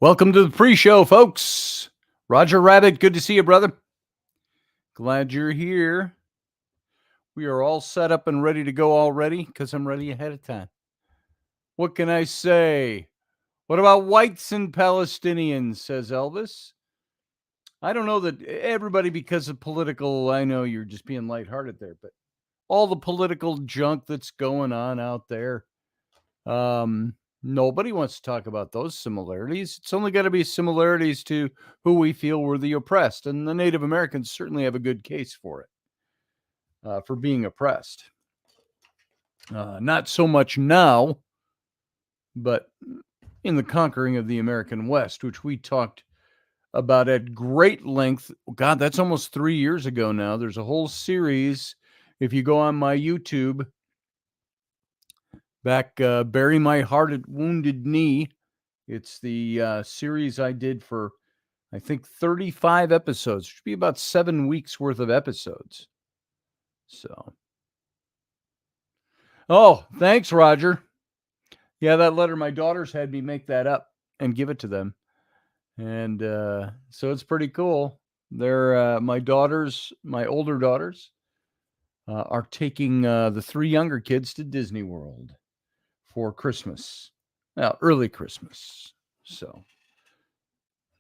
Welcome to the pre-show, folks. Roger Rabbit, good to see you, brother. Glad you're here. We are all set up and ready to go already because I'm ready ahead of time. What can I say? What about whites and Palestinians, says Elvis. I don't know that everybody, because of political, I know you're just being lighthearted there, but all the political junk that's going on out there, nobody wants to talk about those similarities. It's only got to be similarities to who we feel were the oppressed. And the Native Americans certainly have a good case for it, for being oppressed. Not so much now, but in the conquering of the American West, which we talked about at great length. God, that's almost 3 years ago now. There's a whole series. If you go on my YouTube, back Bury My Heart at Wounded Knee. It's the series I did for, I think, 35 episodes. It should be about 7 weeks worth of episodes. So. Oh, thanks, Roger. Yeah, that letter, my daughters had me make that up and give it to them. And so it's pretty cool. They're my daughters, my older daughters, are taking the 3 younger kids to Disney World for Christmas. Well, early Christmas. So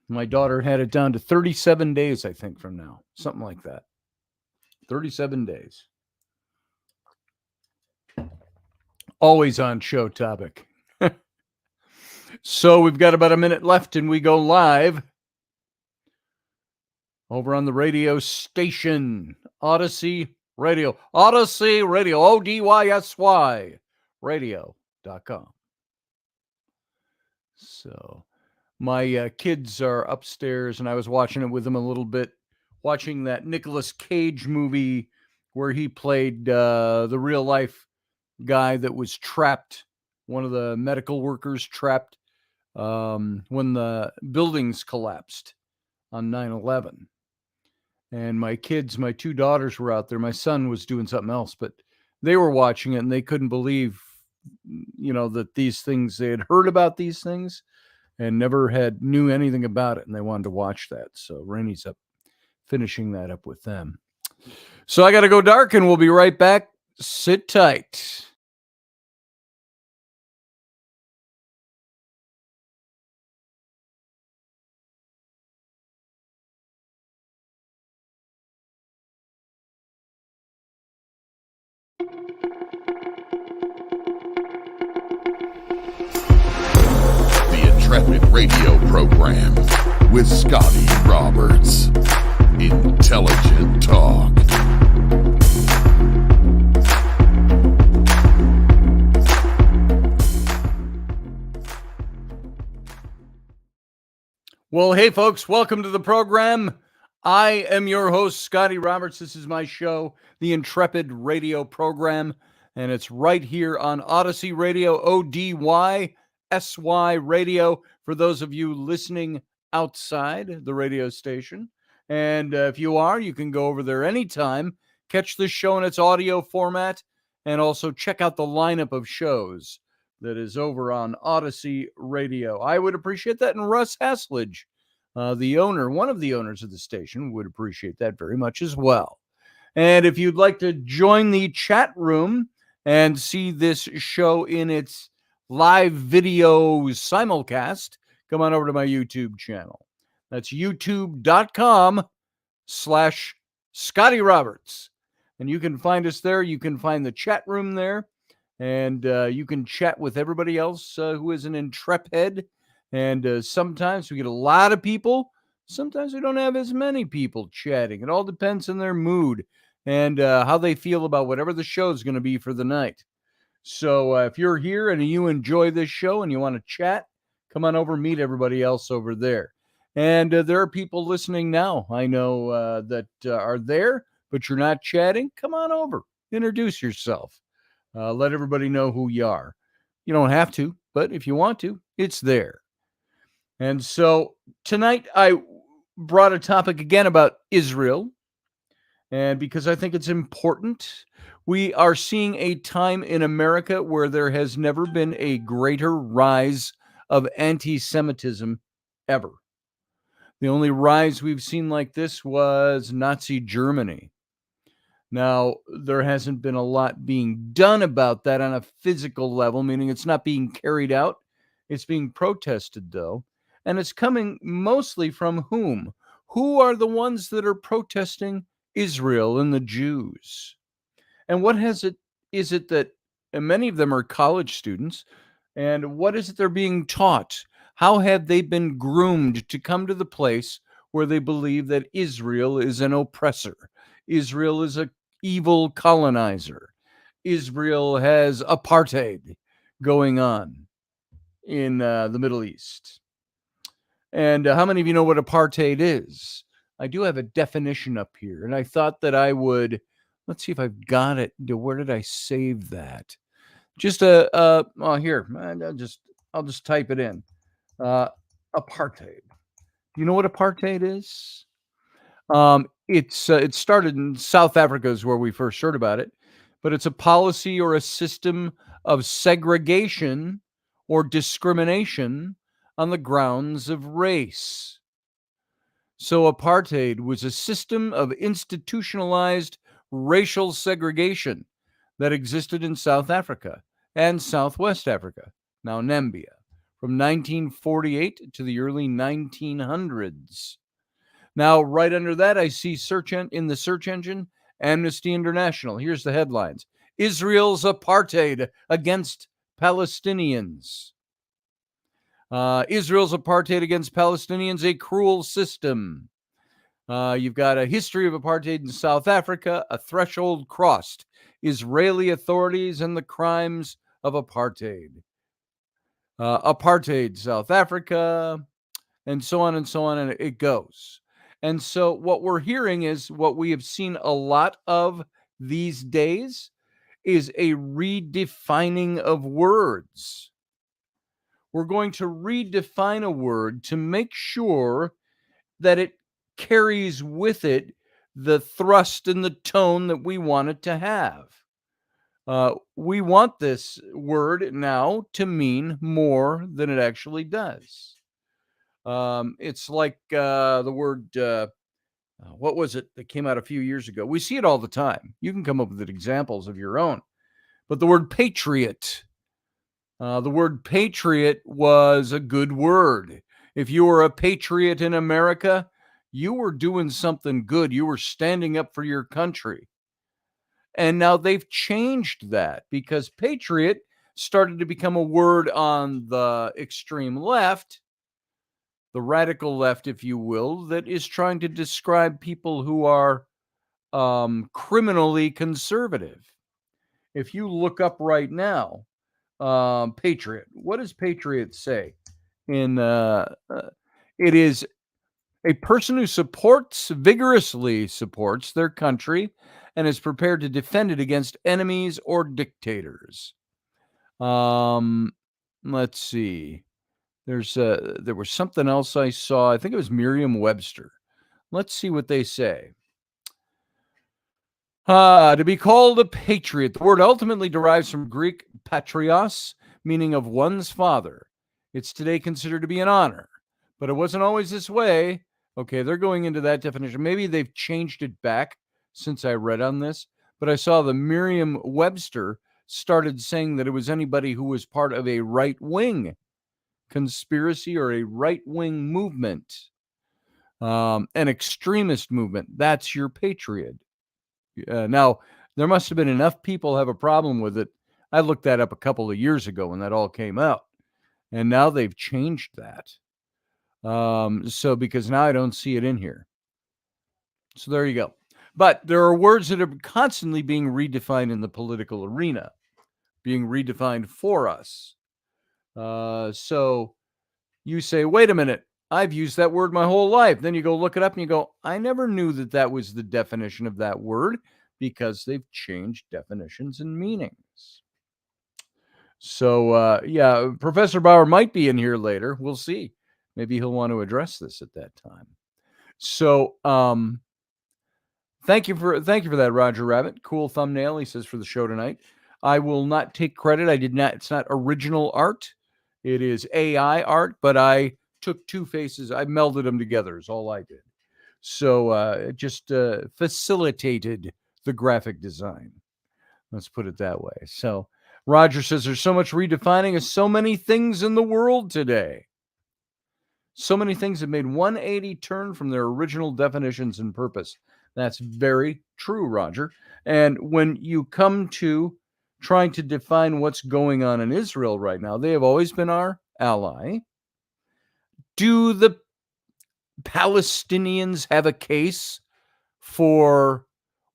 my daughter had it down to 37 days, I think, from now. Something like that. 37 days. Always on show topic. So we've got about a minute left and we go live over on the radio station, Odyssey Radio. Odyssey Radio, ODYSY radio.com. So my kids are upstairs and I was watching it with them a little bit, watching that Nicolas Cage movie where he played the real life guy that was trapped, one of the medical workers trapped when the buildings collapsed on 9/11. And my kids, my 2 daughters were out there. My son was doing something else, but they were watching it and they couldn't believe, that these things, they had heard about these things and never knew anything about it. And they wanted to watch that. So Rainey's up finishing that up with them. So I got to go dark and we'll be right back. Sit tight. The Intrepid radio program with Scotty Roberts. Intelligent talk. Well, hey, folks, welcome to the program. I am your host, Scotty Roberts. This is my show, the Intrepid radio program, and it's right here on Odyssey Radio, ODYSY radio, for those of you listening outside the radio station. And if you are, you can go over there anytime, catch this show in its audio format, and also check out the lineup of shows that is over on Odyssey Radio. I would appreciate that. And Russ Haslage, the owner, one of the owners of the station, would appreciate that very much as well. And if you'd like to join the chat room and see this show in its live video simulcast, come on over to my YouTube channel. That's youtube.com/Scotty Roberts. And you can find us there. You can find the chat room there. And you can chat with everybody else who is an Intrepid. And sometimes we get a lot of people. Sometimes we don't have as many people chatting. It all depends on their mood and how they feel about whatever the show is going to be for the night. So if you're here and you enjoy this show and you want to chat, come on over, meet everybody else over there. And there are people listening now, I know, that are there, but you're not chatting. Come on over. Introduce yourself. Let everybody know who you are. You don't have to, but if you want to, it's there. And so tonight I brought a topic again about Israel. And because I think it's important, we are seeing a time in America where there has never been a greater rise of anti-Semitism ever. The only rise we've seen like this was Nazi Germany. Now, there hasn't been a lot being done about that on a physical level, meaning it's not being carried out. It's being protested, though. And it's coming mostly from whom? Who are the ones that are protesting? Israel and the Jews. And what is it that and many of them are college students? And what is it they're being taught? How have they been groomed to come to the place where they believe that Israel is an oppressor? Israel is a evil colonizer. Israel has apartheid going on in the Middle East. And how many of you know what apartheid is? I do have a definition up here, and I thought that I would. Let's see if I've got it. Where did I save that? Just here. I'll just type it in. Apartheid. Do you know what apartheid is? It started in South Africa is where we first heard about it, but it's a policy or a system of segregation or discrimination on the grounds of race. So apartheid was a system of institutionalized racial segregation that existed in South Africa and Southwest Africa, now Namibia, from 1948 to the early 1900s. Now, right under that, I see in the search engine, Amnesty International. Here's the headlines. Israel's apartheid against Palestinians. Israel's apartheid against Palestinians, a cruel system. You've got a history of apartheid in South Africa, a threshold crossed. Israeli authorities and the crimes of apartheid. Apartheid, South Africa, and so on, and it goes. And so what we're hearing is what we have seen a lot of these days is a redefining of words. We're going to redefine a word to make sure that it carries with it the thrust and the tone that we want it to have. We want this word now to mean more than it actually does. It's like the word, what was it that came out a few years ago? We see it all the time. You can come up with examples of your own. But the word patriot, the word patriot was a good word. If you were a patriot in America, you were doing something good. You were standing up for your country. And now they've changed that because patriot started to become a word on the extreme left, the radical left, if you will, that is trying to describe people who are criminally conservative. If you look up right now, patriot, what does patriot say? It is a person who vigorously supports their country and is prepared to defend it against enemies or dictators. Let's see. There was something else I saw. I think it was Merriam-Webster. Let's see what they say. To be called a patriot, the word ultimately derives from Greek patrios, meaning of one's father. It's today considered to be an honor, but it wasn't always this way. Okay, they're going into that definition. Maybe they've changed it back since I read on this, but I saw the Merriam-Webster started saying that it was anybody who was part of a right-wing conspiracy or a right-wing movement, an extremist movement. That's your patriot. Now, there must have been enough people have a problem with it. I looked that up a couple of years ago when that all came out, and now they've changed that. So because now I don't see it in here. So there you go. But there are words that are constantly being redefined in the political arena, being redefined for us. So you say, wait a minute, I've used that word my whole life. Then you go look it up and you go, I never knew that was the definition of that word because they've changed definitions and meanings. So, yeah, Professor Bauer might be in here later. We'll see. Maybe he'll want to address this at that time. So, thank you for that, Roger Rabbit. Cool thumbnail, he says, for the show tonight. I will not take credit. I did not. It's not original art. It is AI art, but I took two faces, I melded them together is all I did. So it just facilitated the graphic design. Let's put it that way. So Roger says there's so much redefining of so many things in the world today. So many things have made 180 turn from their original definitions and purpose. That's very true, Roger. And when you come to trying to define what's going on in Israel right now, they have always been our ally. Do the Palestinians have a case for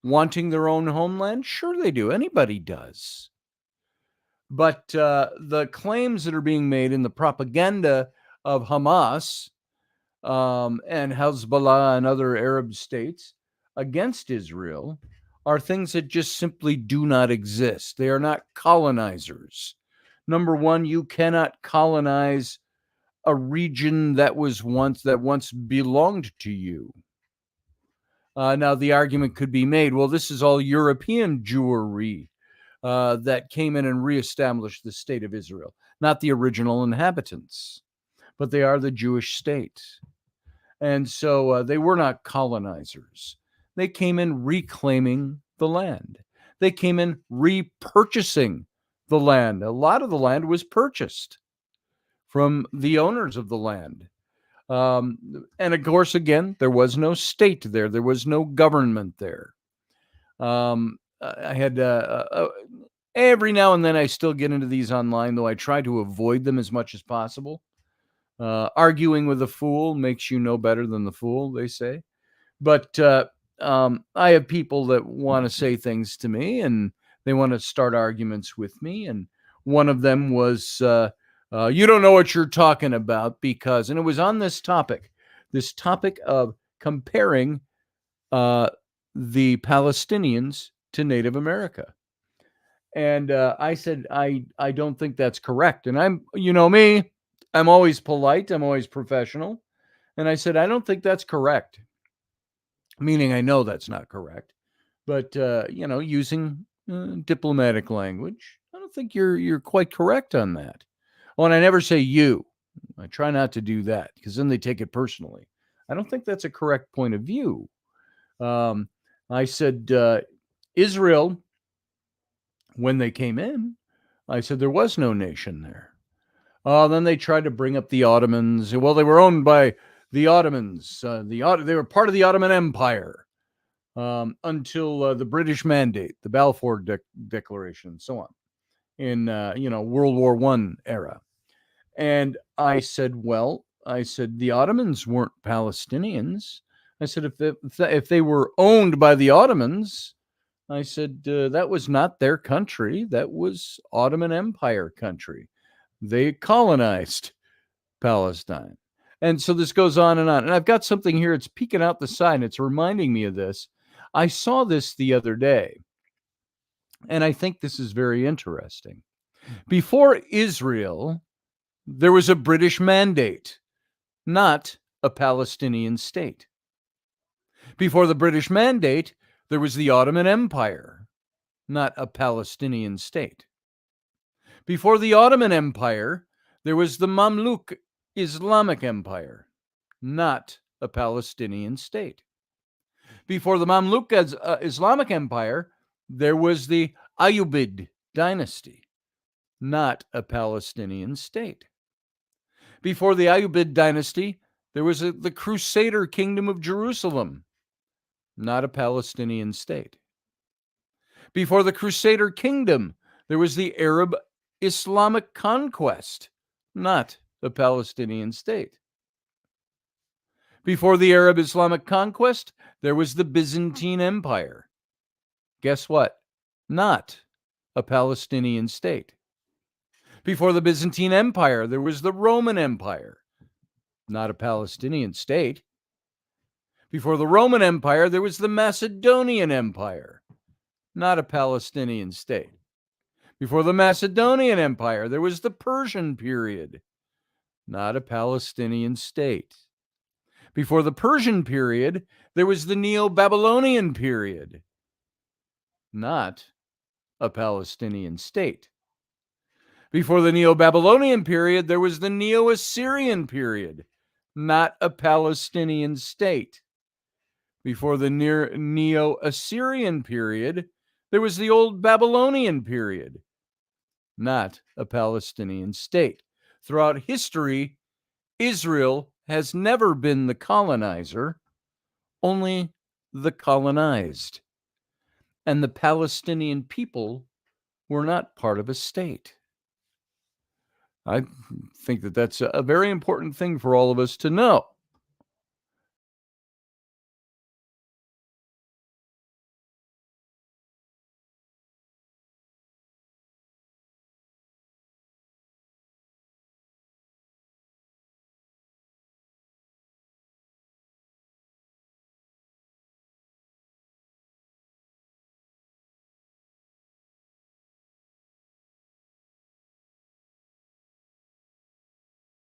wanting their own homeland? Sure they do. Anybody does. But the claims that are being made in the propaganda of Hamas and Hezbollah and other Arab states against Israel are things that just simply do not exist. They are not colonizers. Number one, you cannot colonize a region that once belonged to you. Now, the argument could be made, well, this is all European Jewry that came in and reestablished the state of Israel, not the original inhabitants, but they are the Jewish state. And so they were not colonizers. They came in reclaiming the land. They came in repurchasing the land. A lot of the land was purchased from the owners of the land. And of course, again, there was no state there. There was no government there. I had every now and then I still get into these online, though I try to avoid them as much as possible. Arguing with a fool makes you no better than the fool, they say. But I have people that want to say things to me and they want to start arguments with me. And one of them was, you don't know what you're talking about because, and it was on this topic of comparing the Palestinians to Native America. And I said, I don't think that's correct. And I'm, you know me, I'm always polite. I'm always professional. And I said, I don't think that's correct. Meaning I know that's not correct. But, using diplomatic language, I don't think you're quite correct on that. Oh, and I never say you. I try not to do that because then they take it personally. I don't think that's a correct point of view. I said, Israel, when they came in, I said there was no nation there. Then they tried to bring up the Ottomans. Well, they were owned by the Ottomans. They were part of the Ottoman Empire until the British Mandate, the Balfour Declaration, and so on, in World War I era. And I said, the Ottomans weren't Palestinians. I said, if they were owned by the Ottomans, I said, that was not their country. That was Ottoman Empire country. They colonized Palestine. And so this goes on. And I've got something here. It's peeking out the side. And it's reminding me of this. I saw this the other day. And I think this is very interesting. Before Israel, there was a British Mandate, not a Palestinian state. Before the British Mandate, there was the Ottoman Empire, not a Palestinian state. Before the Ottoman Empire, there was the Mamluk Islamic Empire, not a Palestinian state. Before the Mamluk Islamic Empire, there was the Ayyubid dynasty, not a Palestinian state. Before the Ayyubid dynasty, there was the Crusader Kingdom of Jerusalem, not a Palestinian state. Before the Crusader Kingdom, there was the Arab Islamic conquest, not a Palestinian state. Before the Arab Islamic conquest, there was the Byzantine Empire. Guess what? Not a Palestinian state. Before the Byzantine Empire, there was the Roman Empire, not a Palestinian state. Before the Roman Empire, there was the Macedonian Empire, not a Palestinian state. Before the Macedonian Empire, there was the Persian period, not a Palestinian state. Before the Persian period, there was the Neo-Babylonian period, not a Palestinian state. Before the Neo-Babylonian period, there was the Neo-Assyrian period, not a Palestinian state. Before the Neo-Assyrian period, there was the old Babylonian period, not a Palestinian state. Throughout history, Israel has never been the colonizer, only the colonized. And the Palestinian people were not part of a state. I think that that's a very important thing for all of us to know.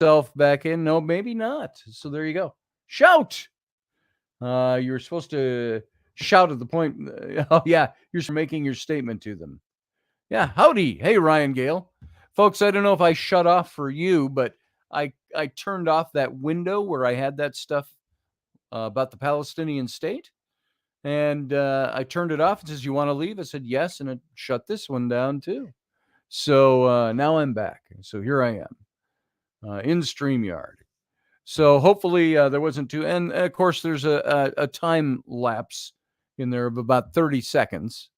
Self back in. No, maybe not. So there you go. Shout. You're supposed to shout at the point. Oh, yeah. You're making your statement to them. Yeah. Howdy. Hey, Ryan Gale. Folks, I don't know if I shut off for you, but I turned off that window where I had that stuff about the Palestinian state. And I turned it off. It says, you want to leave? I said, yes. And it shut this one down too. So now I'm back. So here I am in StreamYard. So hopefully there wasn't too, and of course there's a time lapse in there of about 30 seconds.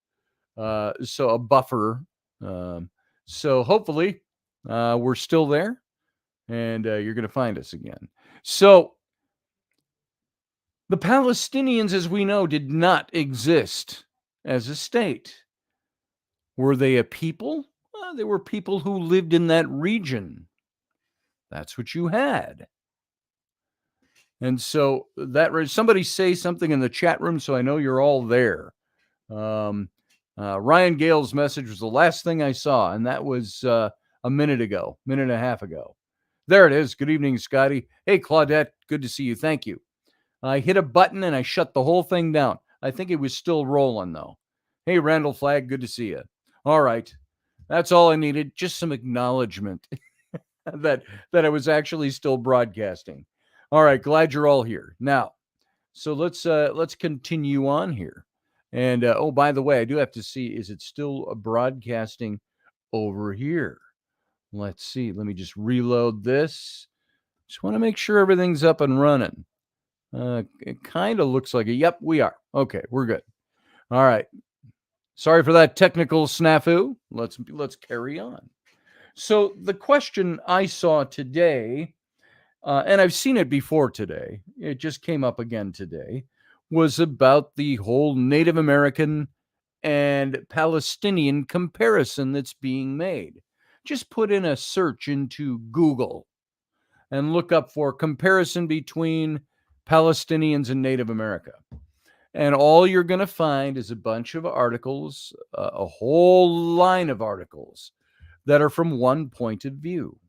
So a buffer. So hopefully we're still there and you're going to find us again. So the Palestinians, as we know, did not exist as a state. Were they a people? They were people who lived in that region. That's what you had. And so that somebody say something in the chat room so I know you're all there. Ryan Gale's message was the last thing I saw, and that was a minute and a half ago. There it is. Good evening, Scotty. Hey, Claudette. Good to see you. Thank you. I hit a button and I shut the whole thing down. I think it was still rolling, though. Hey, Randall Flagg. Good to see you. All right. That's all I needed. Just some acknowledgement that I was actually still broadcasting. All right, glad you're all here. Now, so let's continue on here. And oh, by the way, I do have to see, is it still broadcasting over here? Let's see. Let me just reload this. Just want to make sure everything's up and running. It kind of looks like it. Yep, we are. Okay, we're good. All right. Sorry for that technical snafu. Let's carry on. So the question I saw today, and I've seen it before today, it just came up again today, was about the whole Native American and Palestinian comparison that's being made. Just put in a search into Google and look up for comparison between Palestinians and Native America. And all you're going to find is a bunch of articles, a whole line of articles that are from one point of view.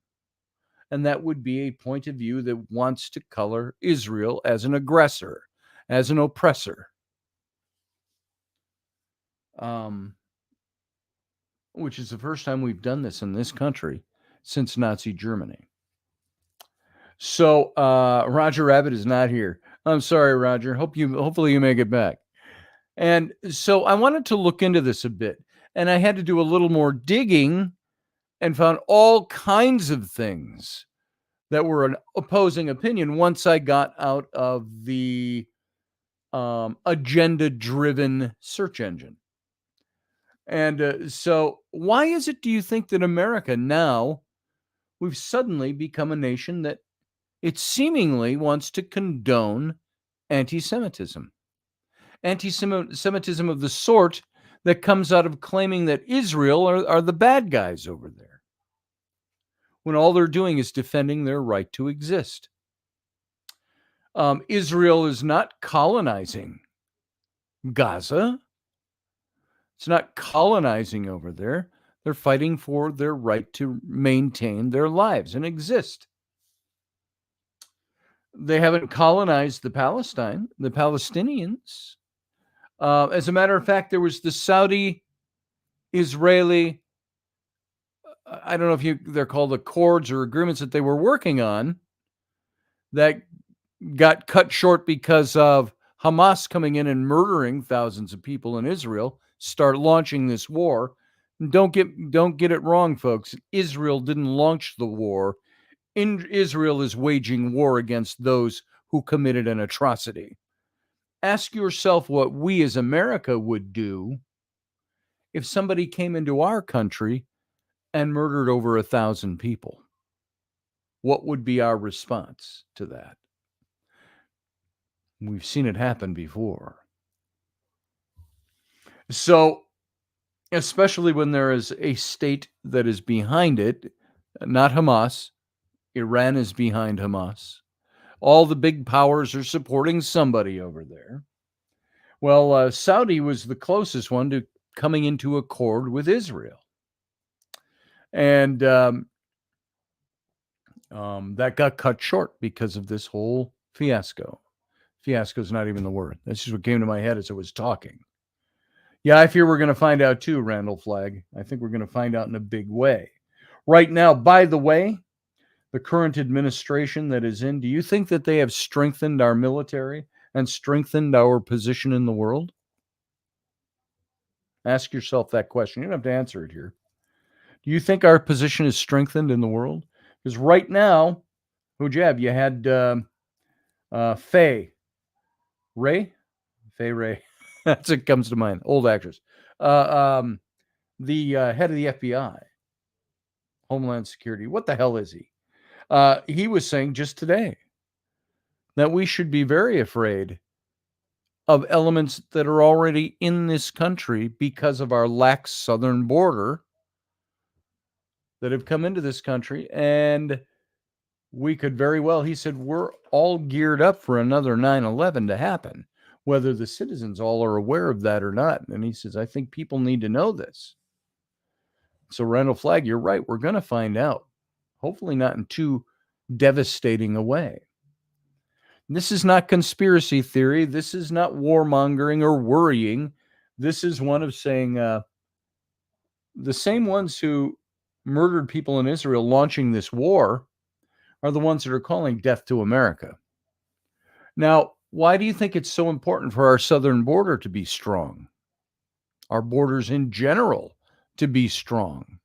And that would be a point of view that wants to color Israel as an aggressor, as an oppressor. Which is the first time we've done this in this country since Nazi Germany. So Roger Rabbit is not here. I'm sorry, Roger. Hopefully you make it back. And so I wanted to look into this a bit, and I had to do a little more digging and found all kinds of things that were an opposing opinion once I got out of the agenda-driven search engine. And so why is it, do you think, that America now, we've suddenly become a nation that it seemingly wants to condone anti-Semitism? Anti-Semitism of the sort that comes out of claiming that Israel are the bad guys over there, when all they're doing is defending their right to exist. Israel is not colonizing Gaza. It's not colonizing over there. They're fighting for their right to maintain their lives and exist. They haven't colonized the Palestinians. As a matter of fact, there was the Saudi-Israeli, I don't know if they're called accords or agreements that they were working on that got cut short because of Hamas coming in and murdering thousands of people in Israel, start launching this war. Don't get it wrong, folks. Israel didn't launch the war. Israel is waging war against those who committed an atrocity. Ask yourself what we as America would do if somebody came into our country and murdered over 1,000 people. What would be our response to that? We've seen it happen before. So, especially when there is a state that is behind it, not Hamas, Iran is behind Hamas. All the big powers are supporting somebody over there. Well, Saudi was the closest one to coming into accord with Israel. And that got cut short because of this whole fiasco. Fiasco is not even the word. That's just what came to my head as I was talking. Yeah, I fear we're going to find out too, Randall Flagg. I think we're going to find out in a big way. Right now, by the way, the current administration that is in, do you think that they have strengthened our military and strengthened our position in the world? Ask yourself that question. You don't have to answer it here. Do you think our position is strengthened in the world? Because right now, who'd you have? You had Faye Ray. That's what comes to mind. Old actress. The head of the FBI, Homeland Security. What the hell is he? He was saying just today that we should be very afraid of elements that are already in this country because of our lax southern border that have come into this country. And we could very well, he said, we're all geared up for another 9/11 to happen, whether the citizens all are aware of that or not. And he says, I think people need to know this. So, Randall Flagg, you're right. We're going to find out. Hopefully not in too devastating a way. This is not conspiracy theory. This is not warmongering or worrying. This is one of saying the same ones who murdered people in Israel launching this war are the ones that are calling death to America. Now, why do you think it's so important for our southern border to be strong? Our borders in general to be strong.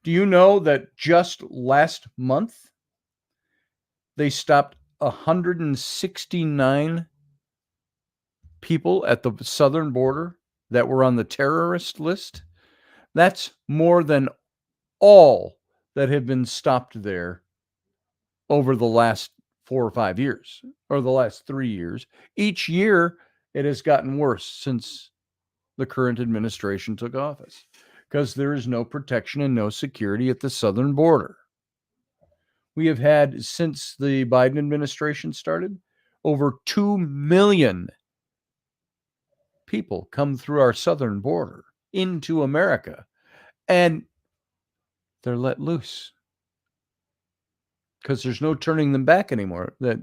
Do you know that just last month they stopped 169 people at the southern border that were on the terrorist list? That's more than all that have been stopped there over the last 4 or 5 years, or the last 3 years. Each year, it has gotten worse since the current administration took office, because there is no protection and no security at the southern border. We have had, since the Biden administration started, over 2 million people come through our southern border into America, and they're let loose because there's no turning them back anymore. That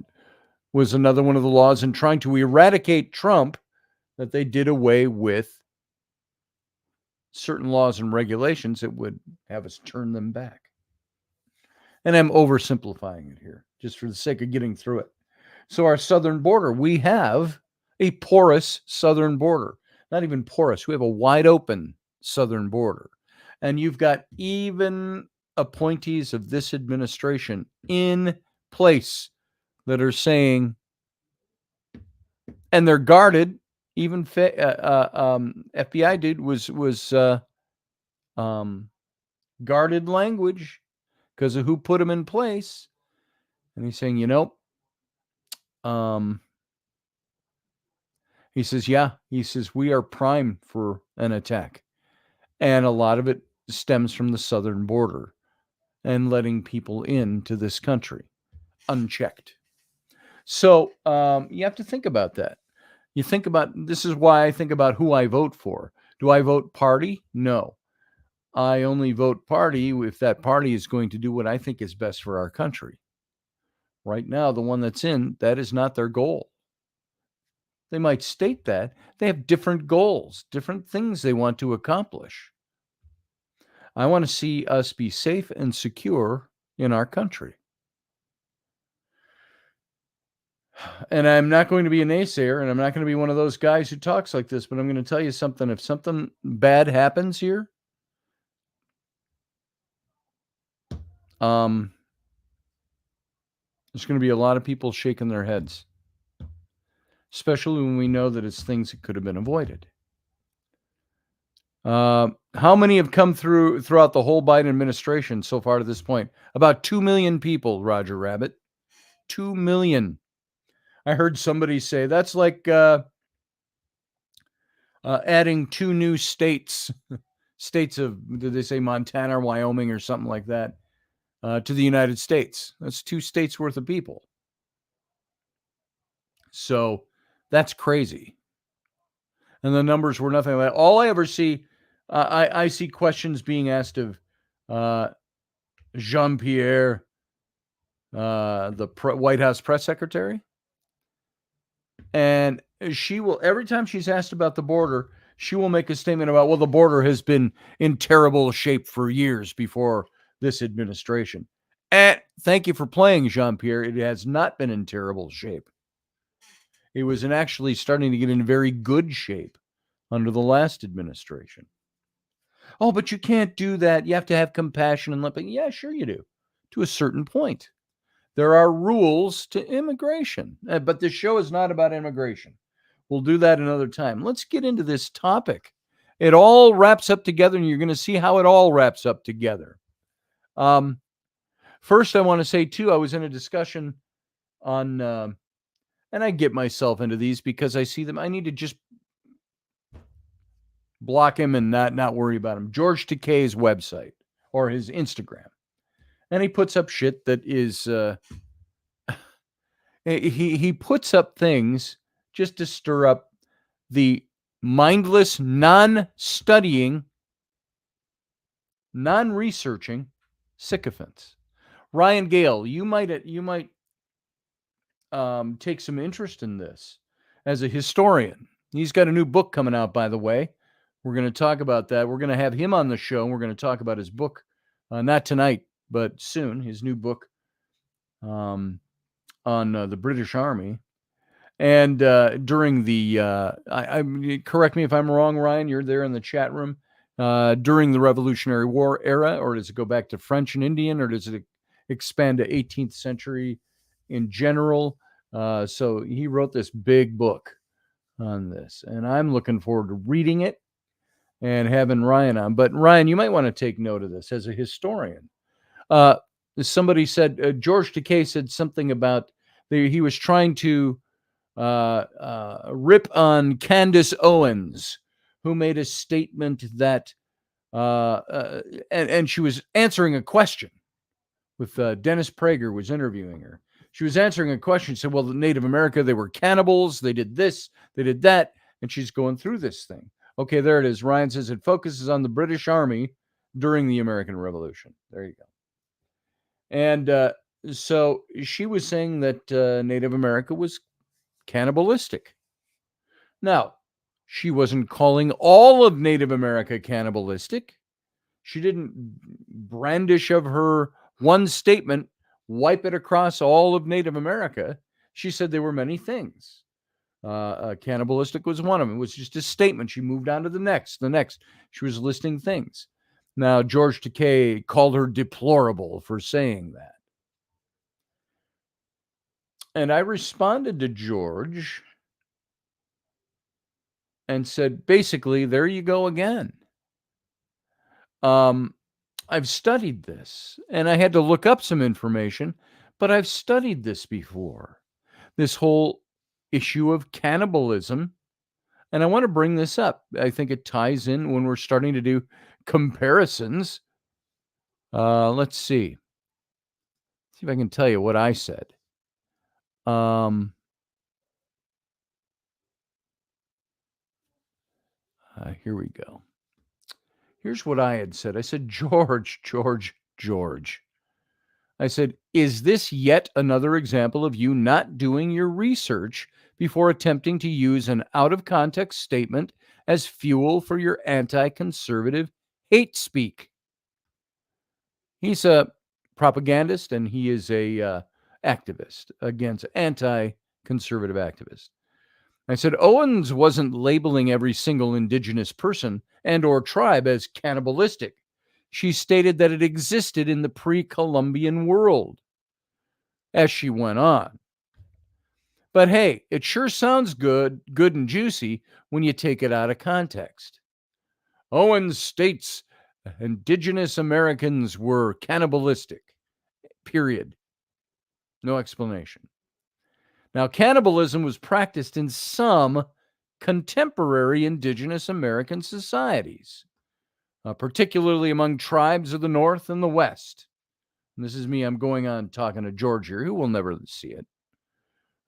was another one of the laws in trying to eradicate Trump, that they did away with certain laws and regulations that would have us turn them back. And I'm oversimplifying it here just for the sake of getting through it. So our southern border, we have a porous southern border. Not even porous. We have a wide open southern border. And you've got even appointees of this administration in place that are saying, and they're guarded. Even FBI dude was guarded language because of who put him in place. And he's saying, he says, we are primed for an attack. And a lot of it stems from the southern border and letting people into this country unchecked. So you have to think about that. You think about, this is why I think about who I vote for. Do I vote party? No. I only vote party if that party is going to do what I think is best for our country. Right now, the one that's in, that is not their goal. They might state that. They have different goals, different things they want to accomplish. I want to see us be safe and secure in our country. And I'm not going to be a naysayer, and I'm not going to be one of those guys who talks like this, but I'm going to tell you something. If something bad happens here, there's going to be a lot of people shaking their heads, especially when we know that it's things that could have been avoided. How many have come throughout the whole Biden administration so far to this point? About 2 million people, Roger Rabbit. 2 million. I heard somebody say that's like adding 2 new states, states of, did they say Montana or Wyoming or something like that, to the United States. That's 2 states worth of people. So that's crazy. And the numbers were nothing like that. All I ever see, I see questions being asked of Jean-Pierre, the White House press secretary. And she will, every time she's asked about the border, she will make a statement about, well, the border has been in terrible shape for years before this administration. And thank you for playing, Jean-Pierre. It has not been in terrible shape. It was actually starting to get in very good shape under the last administration. Oh, but you can't do that. You have to have compassion and limping. Yeah, sure you do, to a certain point. There are rules to immigration, but this show is not about immigration. We'll do that another time. Let's get into this topic. It all wraps up together, and you're going to see how it all wraps up together. First, I want to say, too, I was in a discussion on, and I get myself into these because I see them. I need to just block him and not worry about him. George Takei's website or his Instagram. And he puts up shit that is, he puts up things just to stir up the mindless, non-studying, non-researching sycophants. Ryan Gale, you might take some interest in this as a historian. He's got a new book coming out, by the way. We're going to talk about that. We're going to have him on the show, and we're going to talk about his book, not tonight, but soon, his new book on the British Army. And during the, correct me if I'm wrong, Ryan, you're there in the chat room, during the Revolutionary War era, or does it go back to French and Indian, or does it expand to 18th century in general? So he wrote this big book on this, and I'm looking forward to reading it and having Ryan on. But Ryan, you might want to take note of this as a historian. Somebody said, George Takei said something about he was trying to rip on Candace Owens, who made a statement that, and she was answering a question with Dennis Prager was interviewing her. She was answering a question. She said, well, the Native America, they were cannibals. They did this, they did that. And she's going through this thing. Okay, there it is. Ryan says it focuses on the British Army during the American Revolution. There you go. And so she was saying that Native America was cannibalistic. Now, she wasn't calling all of Native America cannibalistic. She didn't brandish of her one statement, wipe it across all of Native America. She said there were many things. Cannibalistic was one of them. It was just a statement. She moved on to the next. She was listing things. Now, George Takei called her deplorable for saying that. And I responded to George and said, basically, there you go again. I've studied this, and I had to look up some information, but I've studied this before. This whole issue of cannibalism. And I want to bring this up. I think it ties in when we're starting to do comparisons. Let's see. See if I can tell you what I said. Here we go. Here's what I had said. I said, George. I said, is this yet another example of you not doing your research before attempting to use an out-of-context statement as fuel for your anti-conservative hate speak? He's a propagandist, and he is a activist against anti-conservative conservative activist. I said, Owens wasn't labeling every single indigenous person and or tribe as cannibalistic. She stated that it existed in the pre-Columbian world, as she went on. But hey, it sure sounds good and juicy when you take it out of context. Owens states indigenous Americans were cannibalistic, period. No explanation. Now, cannibalism was practiced in some contemporary indigenous American societies, particularly among tribes of the North and the West. And this is me, I'm going on talking to George here, who will never see it.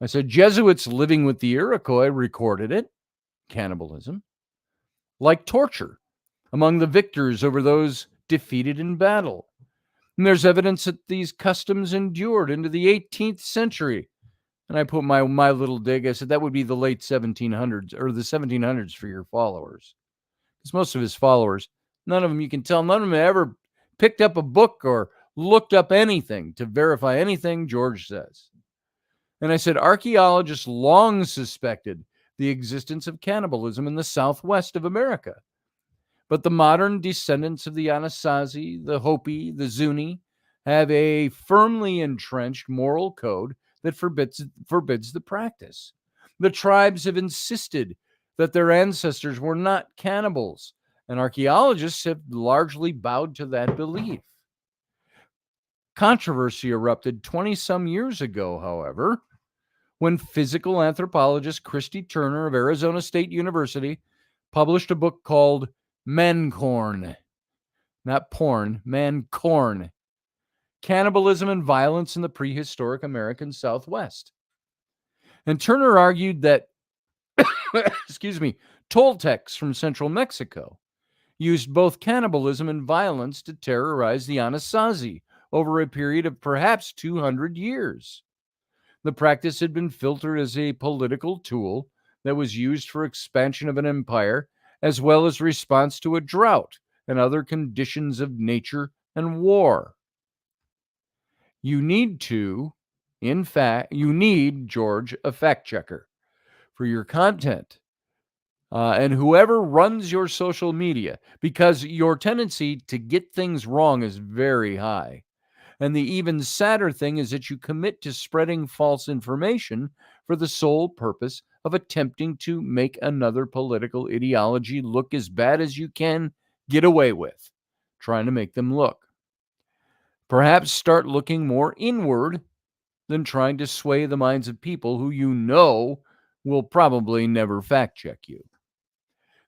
I said, Jesuits living with the Iroquois recorded it, cannibalism, like torture among the victors over those defeated in battle. And there's evidence that these customs endured into the 18th century. And I put my little dig. I said that would be the late 1700s or the 1700s for your followers. Because most of his followers, none of them, you can tell, none of them ever picked up a book or looked up anything to verify anything George says. And I said archaeologists long suspected the existence of cannibalism in the southwest of America. But the modern descendants of the Anasazi, the Hopi, the Zuni have a firmly entrenched moral code that forbids the practice. The tribes have insisted that their ancestors were not cannibals, and archaeologists have largely bowed to that belief. Controversy erupted 20-some years ago, however, when physical anthropologist Christy Turner of Arizona State University published a book called Mancorn, not porn, Mancorn, Cannibalism and Violence in the Prehistoric American Southwest. And Turner argued that, Toltecs from central Mexico used both cannibalism and violence to terrorize the Anasazi over a period of perhaps 200 years. The practice had been filtered as a political tool that was used for expansion of an empire, as well as response to a drought and other conditions of nature and war. You need, George, a fact checker for your content. And whoever runs your social media, because your tendency to get things wrong is very high. And the even sadder thing is that you commit to spreading false information for the sole purpose of attempting to make another political ideology look as bad as you can get away with, trying to make them look. Perhaps start looking more inward than trying to sway the minds of people who you know will probably never fact check you.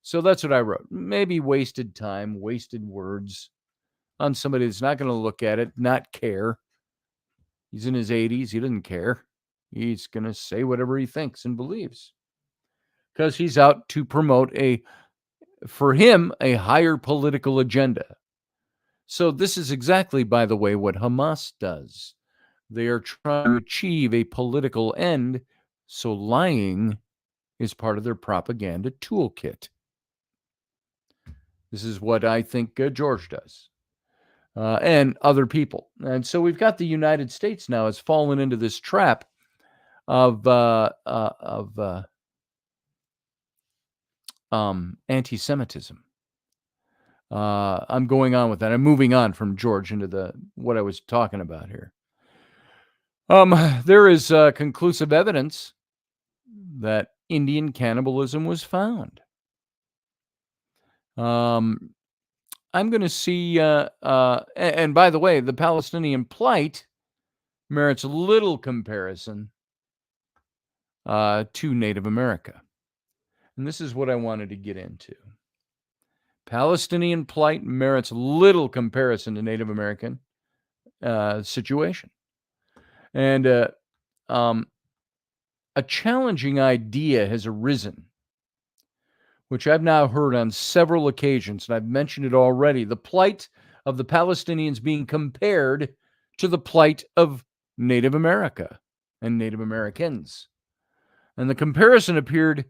So that's what I wrote. Maybe wasted time, wasted words on somebody that's not going to look at it, not care. He's in his 80s. He doesn't care. He's going to say whatever he thinks and believes because he's out to promote for him, a higher political agenda. So this is exactly, by the way, what Hamas does. They are trying to achieve a political end, so lying is part of their propaganda toolkit. This is what I think George does. And other people. And so we've got the United States now has fallen into this trap of anti-Semitism. I'm going on with that. I'm moving on from George into what I was talking about here. There is conclusive evidence that Indian cannibalism was found. I'm going to see, and by the way, the Palestinian plight merits little comparison to Native America. And this is what I wanted to get into. Palestinian plight merits little comparison to Native American situation. And a challenging idea has arisen, which I've now heard on several occasions, and I've mentioned it already, the plight of the Palestinians being compared to the plight of Native America and Native Americans. And the comparison appeared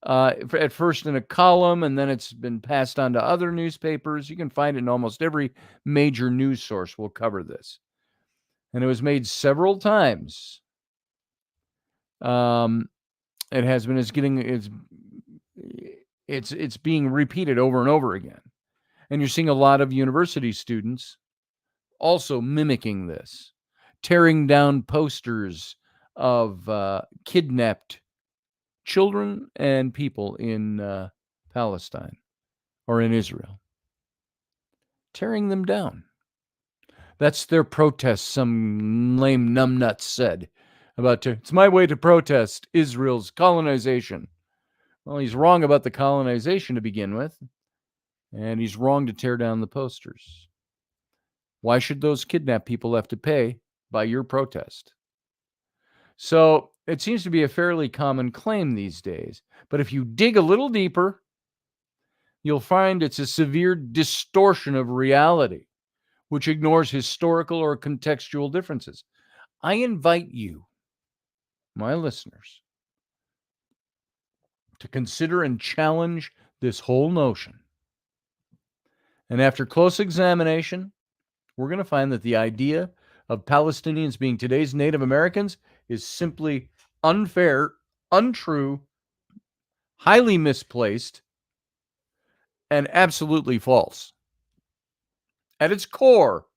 at first in a column, and then it's been passed on to other newspapers. You can find it in almost every major news source will cover this. And it was made several times. It has been. It's being repeated over and over again, and you're seeing a lot of university students also mimicking this, tearing down posters of kidnapped children and people in Palestine or in Israel, tearing them down. That's their protest, some lame numbnuts said. It's my way to protest Israel's colonization. Well, he's wrong about the colonization to begin with, and he's wrong to tear down the posters. Why should those kidnapped people have to pay by your protest? So it seems to be a fairly common claim these days, but if you dig a little deeper, you'll find it's a severe distortion of reality, which ignores historical or contextual differences. I invite you, my listeners, to consider and challenge this whole notion. And after close examination, we're going to find that the idea of Palestinians being today's Native Americans is simply unfair, untrue, highly misplaced, and absolutely false. At its core,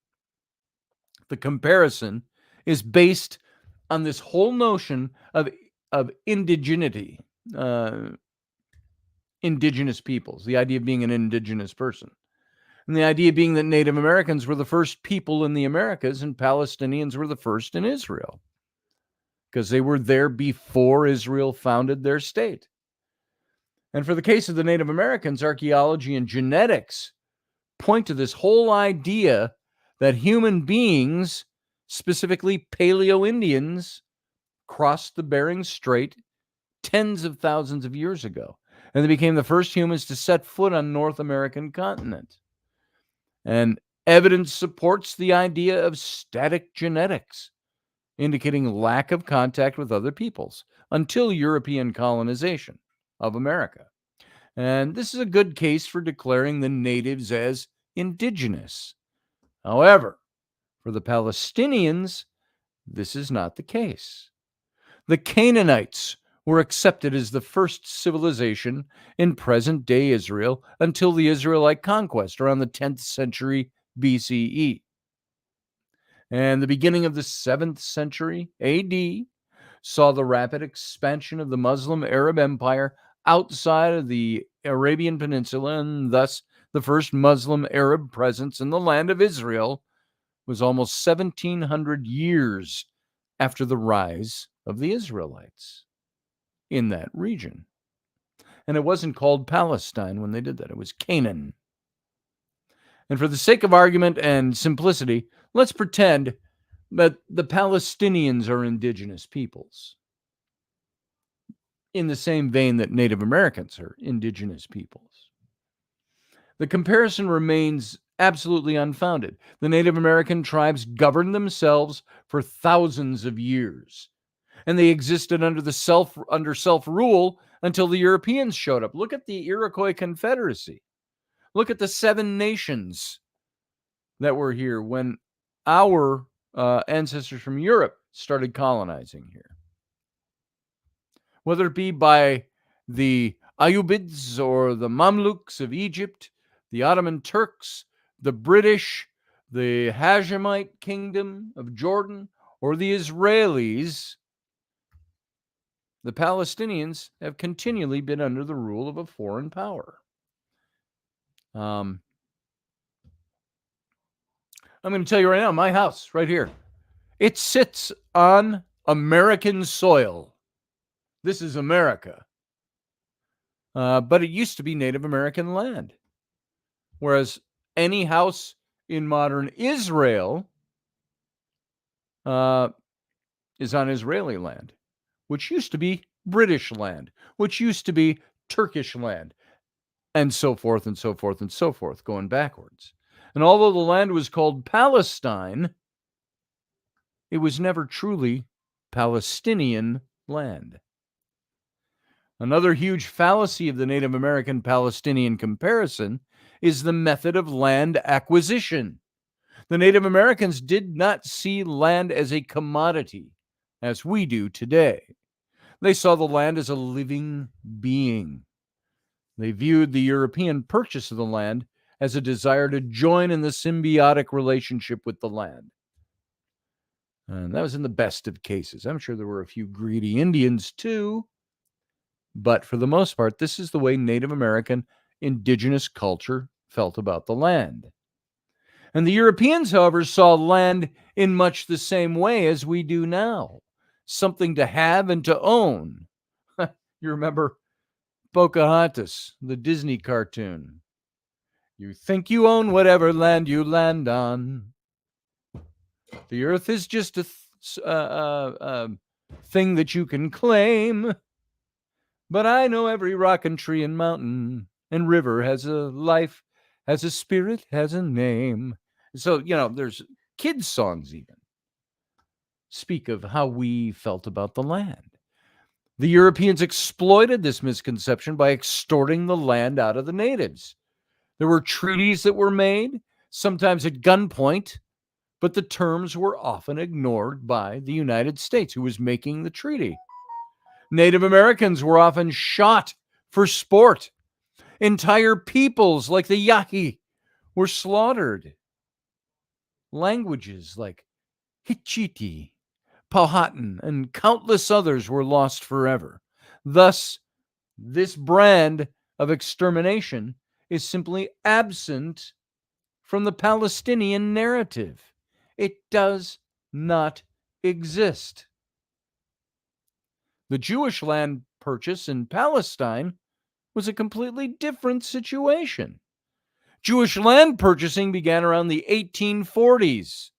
the comparison is based on this whole notion of indigeneity, indigenous peoples, the idea of being an indigenous person. And the idea being that Native Americans were the first people in the Americas and Palestinians were the first in Israel because they were there before Israel founded their state. And for the case of the Native Americans, archaeology and genetics point to this whole idea that human beings, specifically Paleo-Indians, crossed the Bering Strait tens of thousands of years ago. And they became the first humans to set foot on North American continent. And evidence supports the idea of static genetics, indicating lack of contact with other peoples until European colonization of America. And this is a good case for declaring the natives as indigenous. However, for the Palestinians, this is not the case. The Canaanites were accepted as the first civilization in present-day Israel until the Israelite conquest around the 10th century BCE. And the beginning of the 7th century AD saw the rapid expansion of the Muslim Arab Empire outside of the Arabian Peninsula, and thus the first Muslim Arab presence in the land of Israel was almost 1,700 years after the rise of the Israelites in that region. And it wasn't called Palestine when they did that. It was Canaan. And for the sake of argument and simplicity, let's pretend that the Palestinians are indigenous peoples, in the same vein that Native Americans are indigenous peoples. The comparison remains absolutely unfounded. The Native American tribes governed themselves for thousands of years, and they existed under self-rule until the Europeans showed up. Look at the Iroquois Confederacy. Look at the 7 nations that were here when our ancestors from Europe started colonizing here. Whether it be by the Ayyubids or the Mamluks of Egypt, the Ottoman Turks, the British, the Hashemite kingdom of Jordan, or the Israelis, the Palestinians have continually been under the rule of a foreign power. I'm going to tell you right now, my house right here, it sits on American soil. This is America. But it used to be Native American land. Whereas any house in modern Israel is on Israeli land, which used to be British land, which used to be Turkish land, and so forth and so forth and so forth, going backwards. And although the land was called Palestine, it was never truly Palestinian land. Another huge fallacy of the Native American-Palestinian comparison is the method of land acquisition. The Native Americans did not see land as a commodity, as we do today. They saw the land as a living being. They viewed the European purchase of the land as a desire to join in the symbiotic relationship with the land. And that was in the best of cases. I'm sure there were a few greedy Indians too, but for the most part, this is the way Native American indigenous culture felt about the land. And the Europeans, however, saw land in much the same way as we do now, something to have and to own. You remember Pocahontas, the Disney cartoon. You think you own whatever land you land on. The earth is just a thing that you can claim. But I know every rock and tree and mountain and river has a life, has a spirit, has a name. So, there's kids' songs even speak of how we felt about the land. The Europeans exploited this misconception by extorting the land out of the natives. There were treaties that were made, sometimes at gunpoint, but the terms were often ignored by the United States, who was making the treaty. Native Americans were often shot for sport. Entire peoples like the Yaqui were slaughtered. Languages like Hichiti, Powhatan, and countless others were lost forever. Thus, this brand of extermination is simply absent from the Palestinian narrative. It does not exist. The Jewish land purchase in Palestine was a completely different situation. Jewish land purchasing began around the 1840s.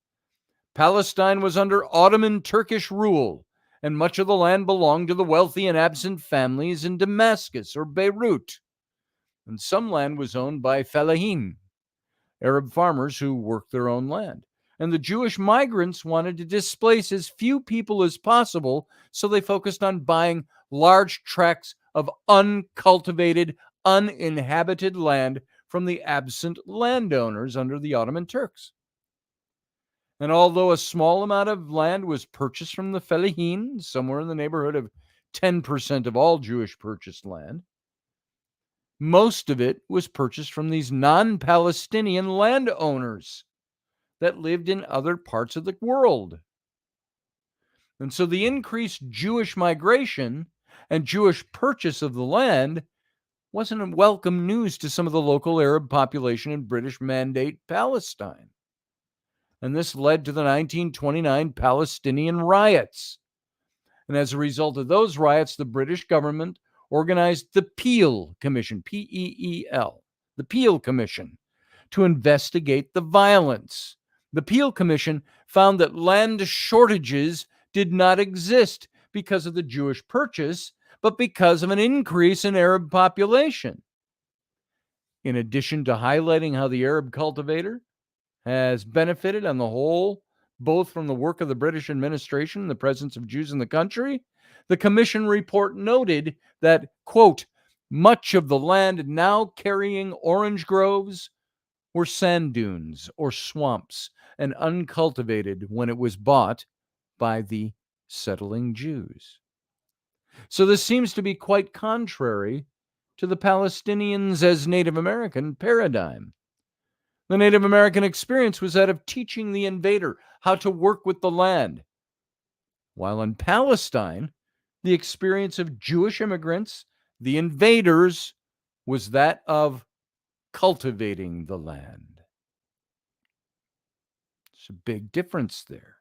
Palestine was under Ottoman Turkish rule, and much of the land belonged to the wealthy and absent families in Damascus or Beirut. And some land was owned by fellahin, Arab farmers who worked their own land. And the Jewish migrants wanted to displace as few people as possible, so they focused on buying large tracts of uncultivated, uninhabited land from the absent landowners under the Ottoman Turks. And although a small amount of land was purchased from the fellahin, somewhere in the neighborhood of 10% of all Jewish purchased land, most of it was purchased from these non-Palestinian landowners that lived in other parts of the world. And so the increased Jewish migration and Jewish purchase of the land wasn't welcome news to some of the local Arab population in British Mandate Palestine. And this led to the 1929 Palestinian riots. And as a result of those riots, the British government organized the Peel Commission, P-E-E-L, the Peel Commission, to investigate the violence. The Peel Commission found that land shortages did not exist because of the Jewish purchase, but because of an increase in Arab population. In addition to highlighting how the Arab cultivator has benefited on the whole, both from the work of the British administration and the presence of Jews in the country, the commission report noted that, quote, much of the land now carrying orange groves were sand dunes or swamps and uncultivated when it was bought by the settling Jews. So this seems to be quite contrary to the Palestinians as Native American paradigm. The Native American experience was that of teaching the invader how to work with the land, while in Palestine, the experience of Jewish immigrants, the invaders, was that of cultivating the land. There's a big difference there.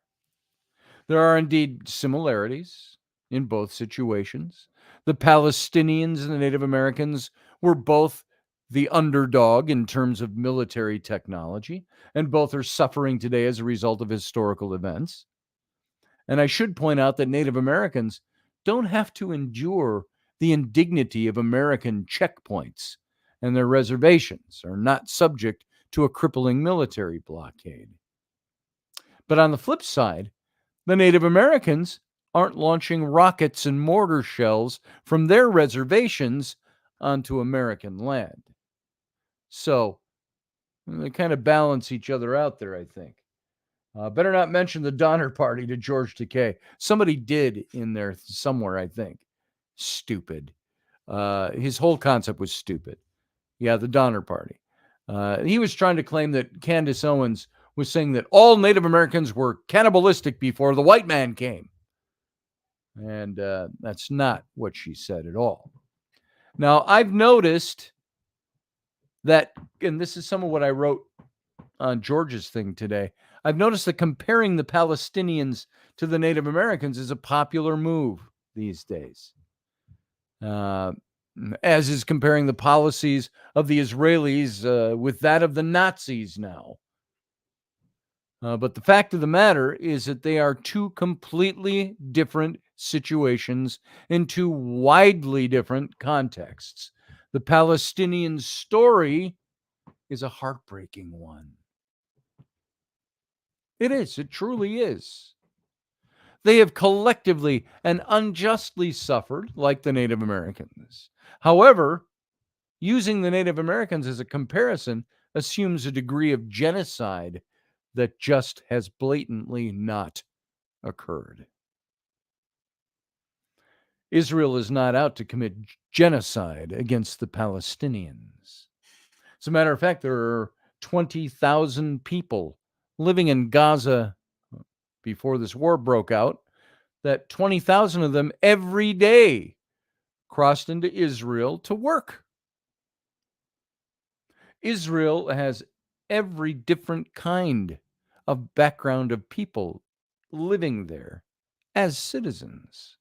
There are indeed similarities in both situations. The Palestinians and the Native Americans were both the underdog in terms of military technology, and both are suffering today as a result of historical events. And I should point out that Native Americans don't have to endure the indignity of American checkpoints, and their reservations are not subject to a crippling military blockade. But on the flip side, the Native Americans aren't launching rockets and mortar shells from their reservations onto American land. So they kind of balance each other out there, I think. Better not mention the Donner Party to George Takei. Somebody did in there somewhere, I think. Stupid. His whole concept was stupid. Yeah, the Donner Party. He was trying to claim that Candace Owens was saying that all Native Americans were cannibalistic before the white man came. And that's not what she said at all. Now, I've noticed that, and this is some of what I wrote on George's thing today, I've noticed that comparing the Palestinians to the Native Americans is a popular move these days. As is comparing the policies of the Israelis with that of the Nazis now. But the fact of the matter is that they are two completely different situations in two widely different contexts. The Palestinian story is a heartbreaking one. It is. It truly is. They have collectively and unjustly suffered like the Native Americans. However, using the Native Americans as a comparison assumes a degree of genocide that just has blatantly not occurred. Israel is not out to commit genocide against the Palestinians. As a matter of fact, there are 20,000 people living in Gaza before this war broke out, that 20,000 of them every day crossed into Israel to work. Israel has every different kind of background of people living there as citizens.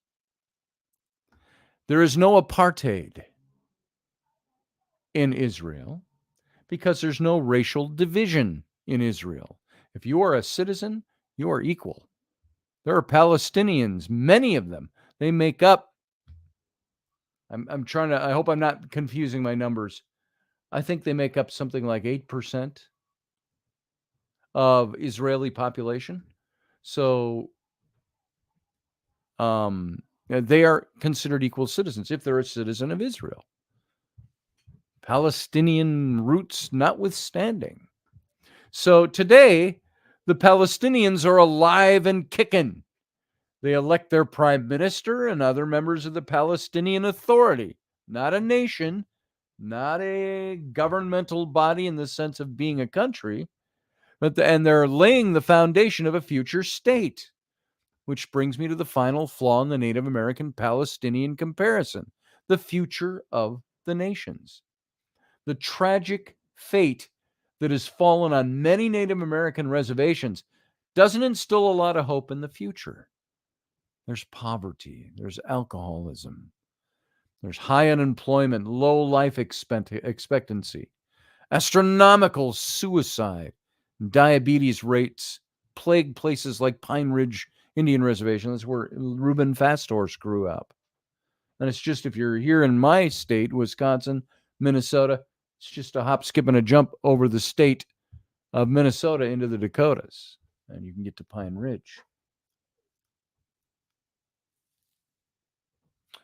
There is no apartheid in Israel because there's no racial division in Israel. If you are a citizen, you are equal. There are Palestinians, many of them. They make up, I hope I'm not confusing my numbers. I think they make up something like 8% of Israeli population. So they are considered equal citizens if they're a citizen of Israel. Palestinian roots notwithstanding. So today, the Palestinians are alive and kicking. They elect their prime minister and other members of the Palestinian Authority, not a nation, not a governmental body in the sense of being a country, and they're laying the foundation of a future state, which brings me to the final flaw in the Native American-Palestinian comparison, the future of the nations. The tragic fate that has fallen on many Native American reservations doesn't instill a lot of hope in the future. There's poverty, there's alcoholism, there's high unemployment, low life expectancy, astronomical suicide, diabetes rates plague places like Pine Ridge Indian Reservation. That's where Reuben Fasthorse grew up. And it's just, if you're here in my state, Wisconsin, Minnesota, it's just a hop, skip, and a jump over the state of Minnesota into the Dakotas, and you can get to Pine Ridge.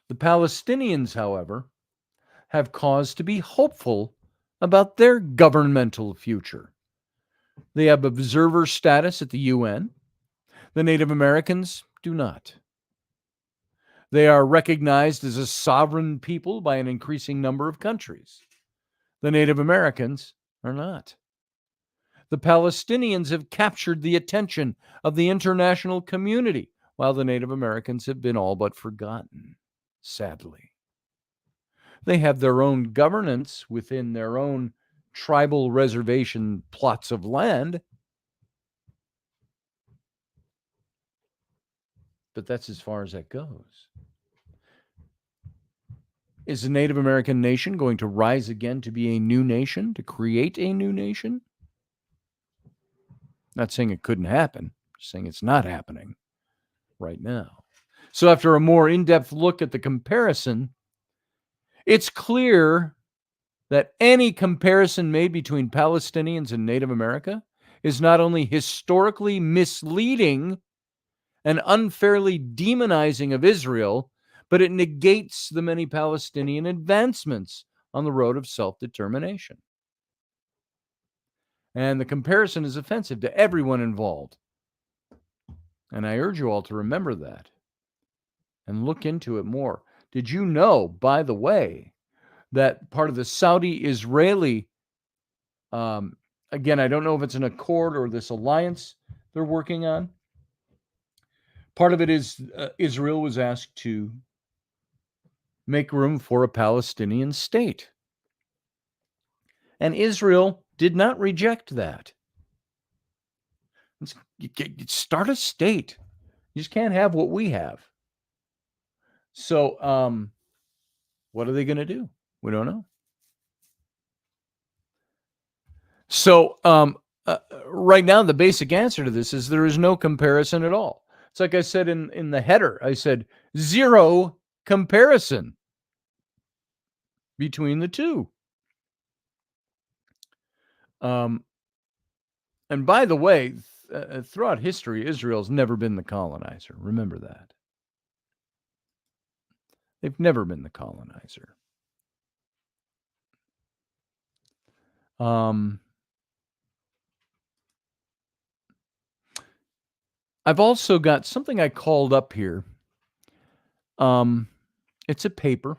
The Palestinians, however, have cause to be hopeful about their governmental future. They have observer status at the UN. The Native Americans do not. They are recognized as a sovereign people by an increasing number of countries. The Native Americans are not. The Palestinians have captured the attention of the international community, while the Native Americans have been all but forgotten, sadly. They have their own governance within their own tribal reservation plots of land, but that's as far as that goes. Is the Native American nation going to rise again to be a new nation, to create a new nation? Not saying it couldn't happen, just saying it's not happening right now. So after a more in-depth look at the comparison, it's clear that any comparison made between Palestinians and Native America is not only historically misleading and unfairly demonizing of Israel, but it negates the many Palestinian advancements on the road of self-determination. And the comparison is offensive to everyone involved. And I urge you all to remember that and look into it more. Did you know, by the way, that part of the Saudi-Israeli, again, I don't know if it's an accord or this alliance they're working on. Part of it is Israel was asked to make room for a Palestinian state. And Israel did not reject that. You start a state. You just can't have what we have. So, what are they going to do? We don't know. So, right now, the basic answer to this is there is no comparison at all. It's like I said in the header. I said zero comparison between the two. And by the way, throughout history, Israel's never been the colonizer. Remember that. They've never been the colonizer. I've also got something I called up here. It's a paper.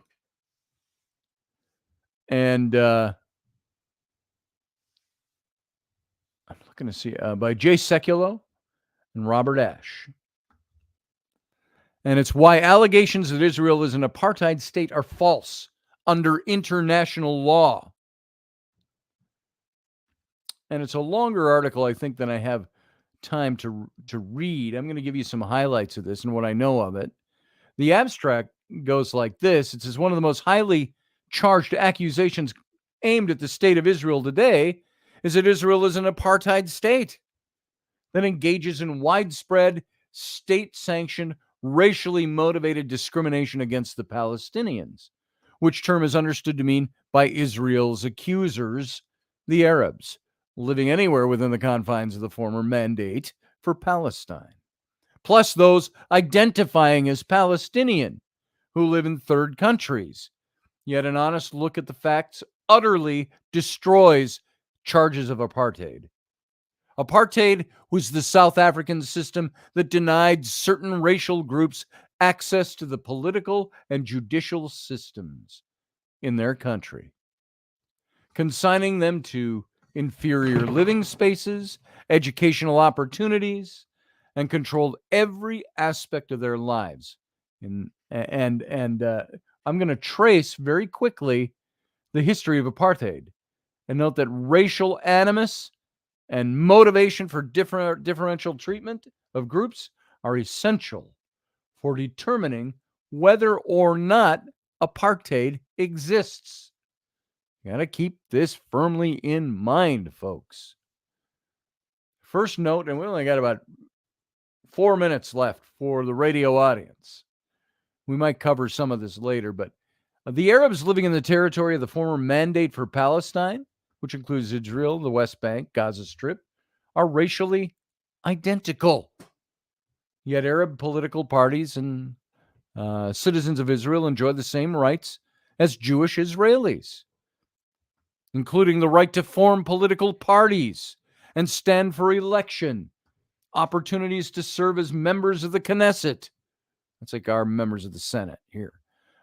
And I'm looking to see, by Jay Sekulow and Robert Ashe. And it's why allegations that Israel is an apartheid state are false under international law. And it's a longer article, I think, than I have time to read. I'm going to give you some highlights of this and what I know of it. The abstract goes like this. It says one of the most highly charged accusations aimed at the state of Israel today is that Israel is an apartheid state that engages in widespread state-sanctioned, racially motivated discrimination against the Palestinians, which term is understood to mean by Israel's accusers, the Arabs, living anywhere within the confines of the former Mandate for Palestine, plus those identifying as Palestinian who live in third countries. Yet an honest look at the facts utterly destroys charges of apartheid. Apartheid was the South African system that denied certain racial groups access to the political and judicial systems in their country, consigning them to inferior living spaces, educational opportunities, and controlled every aspect of their lives. And I'm going to trace very quickly the history of apartheid and note that racial animus and motivation for differential treatment of groups are essential for determining whether or not apartheid exists. You got to keep this firmly in mind, folks. First note, and we only got about 4 minutes left for the radio audience. We might cover some of this later, but the Arabs living in the territory of the former Mandate for Palestine, which includes Israel, the West Bank, Gaza Strip, are racially identical. Yet Arab political parties and citizens of Israel enjoy the same rights as Jewish Israelis, including the right to form political parties and stand for election, opportunities to serve as members of the Knesset. That's like our members of the Senate here.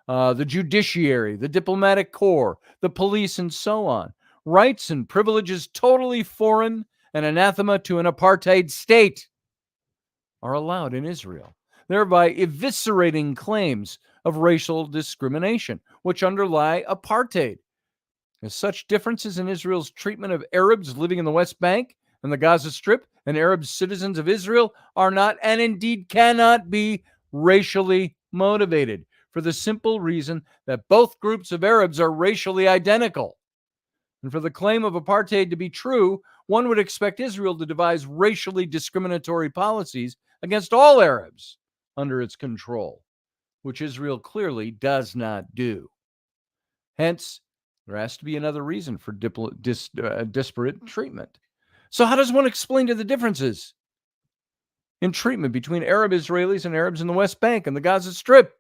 The judiciary, the diplomatic corps, the police, and so on. Rights and privileges totally foreign and anathema to an apartheid state are allowed in Israel, thereby eviscerating claims of racial discrimination, which underlie apartheid. As such, differences in Israel's treatment of Arabs living in the West Bank and the Gaza Strip and Arab citizens of Israel are not, and indeed cannot be, racially motivated, for the simple reason that both groups of Arabs are racially identical. And for the claim of apartheid to be true, one would expect Israel to devise racially discriminatory policies against all Arabs under its control, which Israel clearly does not do. Hence, there has to be another reason for disparate treatment. So how does one explain to the differences in treatment between Arab Israelis and Arabs in the West Bank and the Gaza Strip?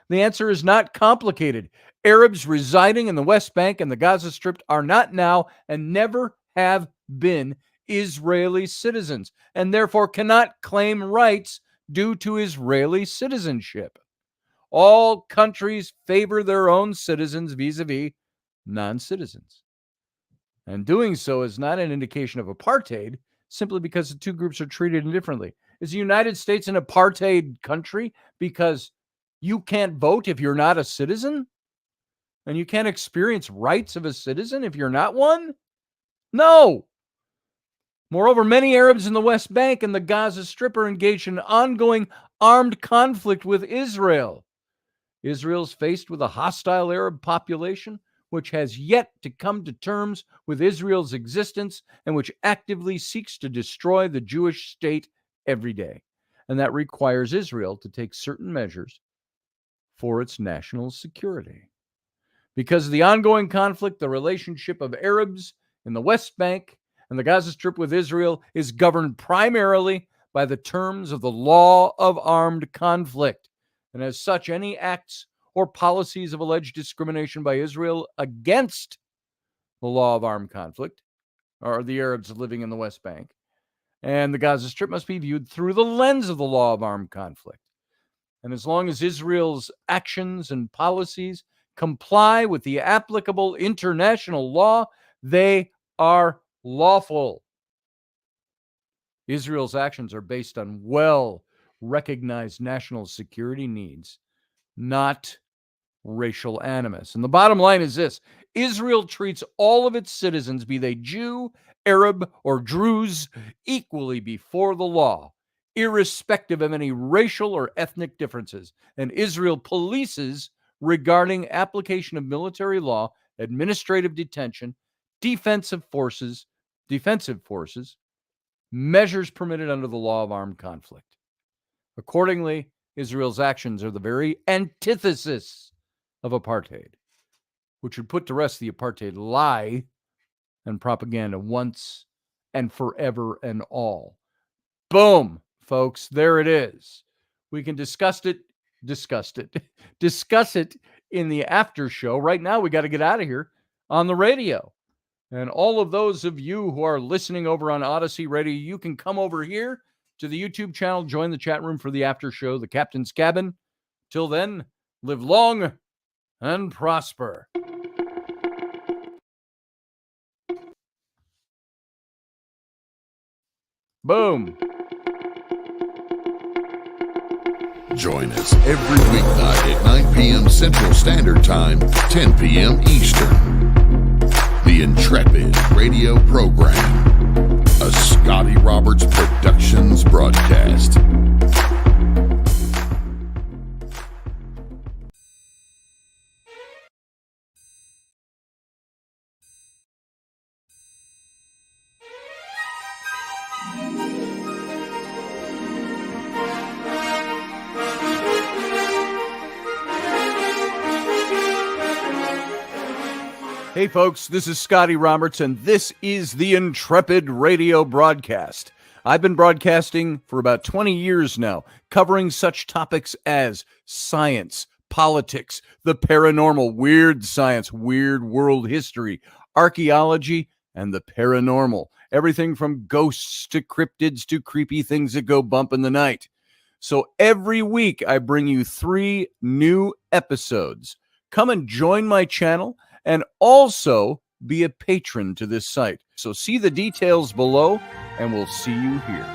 The answer is not complicated. Arabs residing in the West Bank and the Gaza Strip are not now and never have been Israeli citizens, and therefore cannot claim rights due to Israeli citizenship. All countries favor their own citizens vis-a-vis non-citizens. And doing so is not an indication of apartheid, simply because the two groups are treated indifferently. Is the United States an apartheid country because you can't vote if you're not a citizen? And you can't experience rights of a citizen if you're not one? No. Moreover, many Arabs in the West Bank and the Gaza Strip are engaged in ongoing armed conflict with Israel. Israel's faced with a hostile Arab population which has yet to come to terms with Israel's existence and which actively seeks to destroy the Jewish state every day. And that requires Israel to take certain measures for its national security. Because of the ongoing conflict, the relationship of Arabs in the West Bank and the Gaza Strip with Israel is governed primarily by the terms of the law of armed conflict. And as such, any acts or policies of alleged discrimination by Israel against the law of armed conflict, or the Arabs living in the West Bank, and the Gaza Strip must be viewed through the lens of the law of armed conflict. And as long as Israel's actions and policies comply with the applicable international law, they are lawful. Israel's actions are based on well-recognized national security needs, not racial animus. And the bottom line is this: Israel treats all of its citizens, be they Jew, Arab, or Druze, equally before the law, irrespective of any racial or ethnic differences. And Israel polices regarding application of military law, administrative detention, defensive forces, measures permitted under the law of armed conflict. Accordingly, Israel's actions are the very antithesis of apartheid, which would put to rest the apartheid lie and propaganda once and forever and all. Boom, folks, there it is. We can discuss it in the after show. Right now, we got to get out of here on the radio. And all of those of you who are listening over on Odyssey Radio, you can come over here to the YouTube channel, join the chat room for the after show, The Captain's Cabin. Till then, live long and prosper. Boom. Join us every weeknight at 9 p.m. Central Standard Time, 10 p.m. Eastern. The Intrepid Radio Program, a Scotty Roberts Productions broadcast. Hey folks, this is Scotty Roberts, and this is the Intrepid Radio broadcast. I've been broadcasting for about 20 years now, covering such topics as science, politics, the paranormal, weird science, weird world history, archaeology, and the paranormal. Everything from ghosts to cryptids to creepy things that go bump in the night. So every week I bring you 3 new episodes. Come and join my channel and also be a patron to this site. So see the details below, and we'll see you here.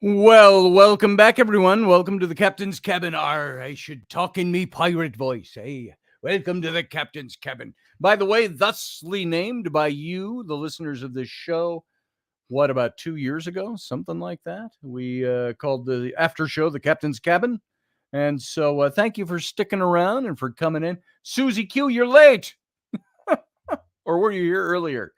Well, welcome back, everyone. Welcome to the Captain's Cabin. I should talk in me pirate voice. Hey, welcome to the Captain's Cabin. By the way, thusly named by you, the listeners of this show, what, about 2 years ago? Something like that. We called the after show the Captain's Cabin. And so thank you for sticking around and for coming in. Susie Q, you're late. Or were you here earlier?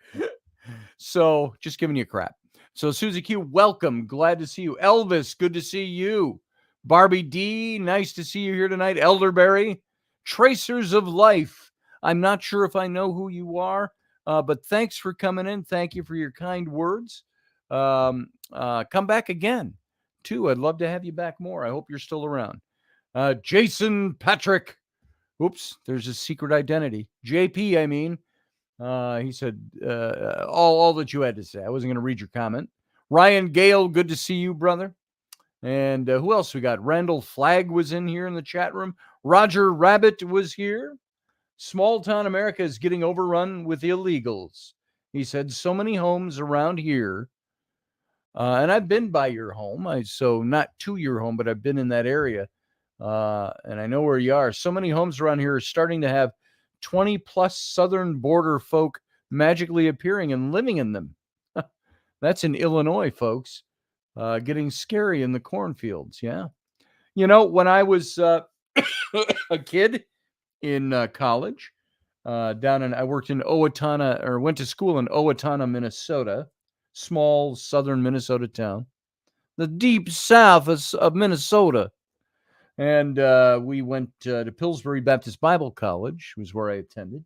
So just giving you crap. So Susie Q, welcome. Glad to see you. Elvis, good to see you. Barbie D, nice to see you here tonight. Elderberry, Tracers of Life. I'm not sure if I know who you are, but thanks for coming in. Thank you for your kind words. Come back again, too. I'd love to have you back more. I hope you're still around. Jason Patrick. Oops, there's a secret identity. JP, I mean. He said all that you had to say. I wasn't going to read your comment. Ryan Gale, good to see you, brother. And who else we got? Randall Flagg was in here in the chat room. Roger Rabbit was here. Small town America is getting overrun with illegals. He said so many homes around here. And I've been by your home. So not to your home, but I've been in that area. And I know where you are. So many homes around here are starting to have 20 plus southern border folk magically appearing and living in them. That's in Illinois, folks. Getting scary in the cornfields. Yeah. You know, when I was a kid in college, I worked in Owatonna, or went to school in Owatonna, Minnesota, small southern Minnesota town, the deep south of Minnesota. And we went to Pillsbury Baptist Bible College, was where I attended.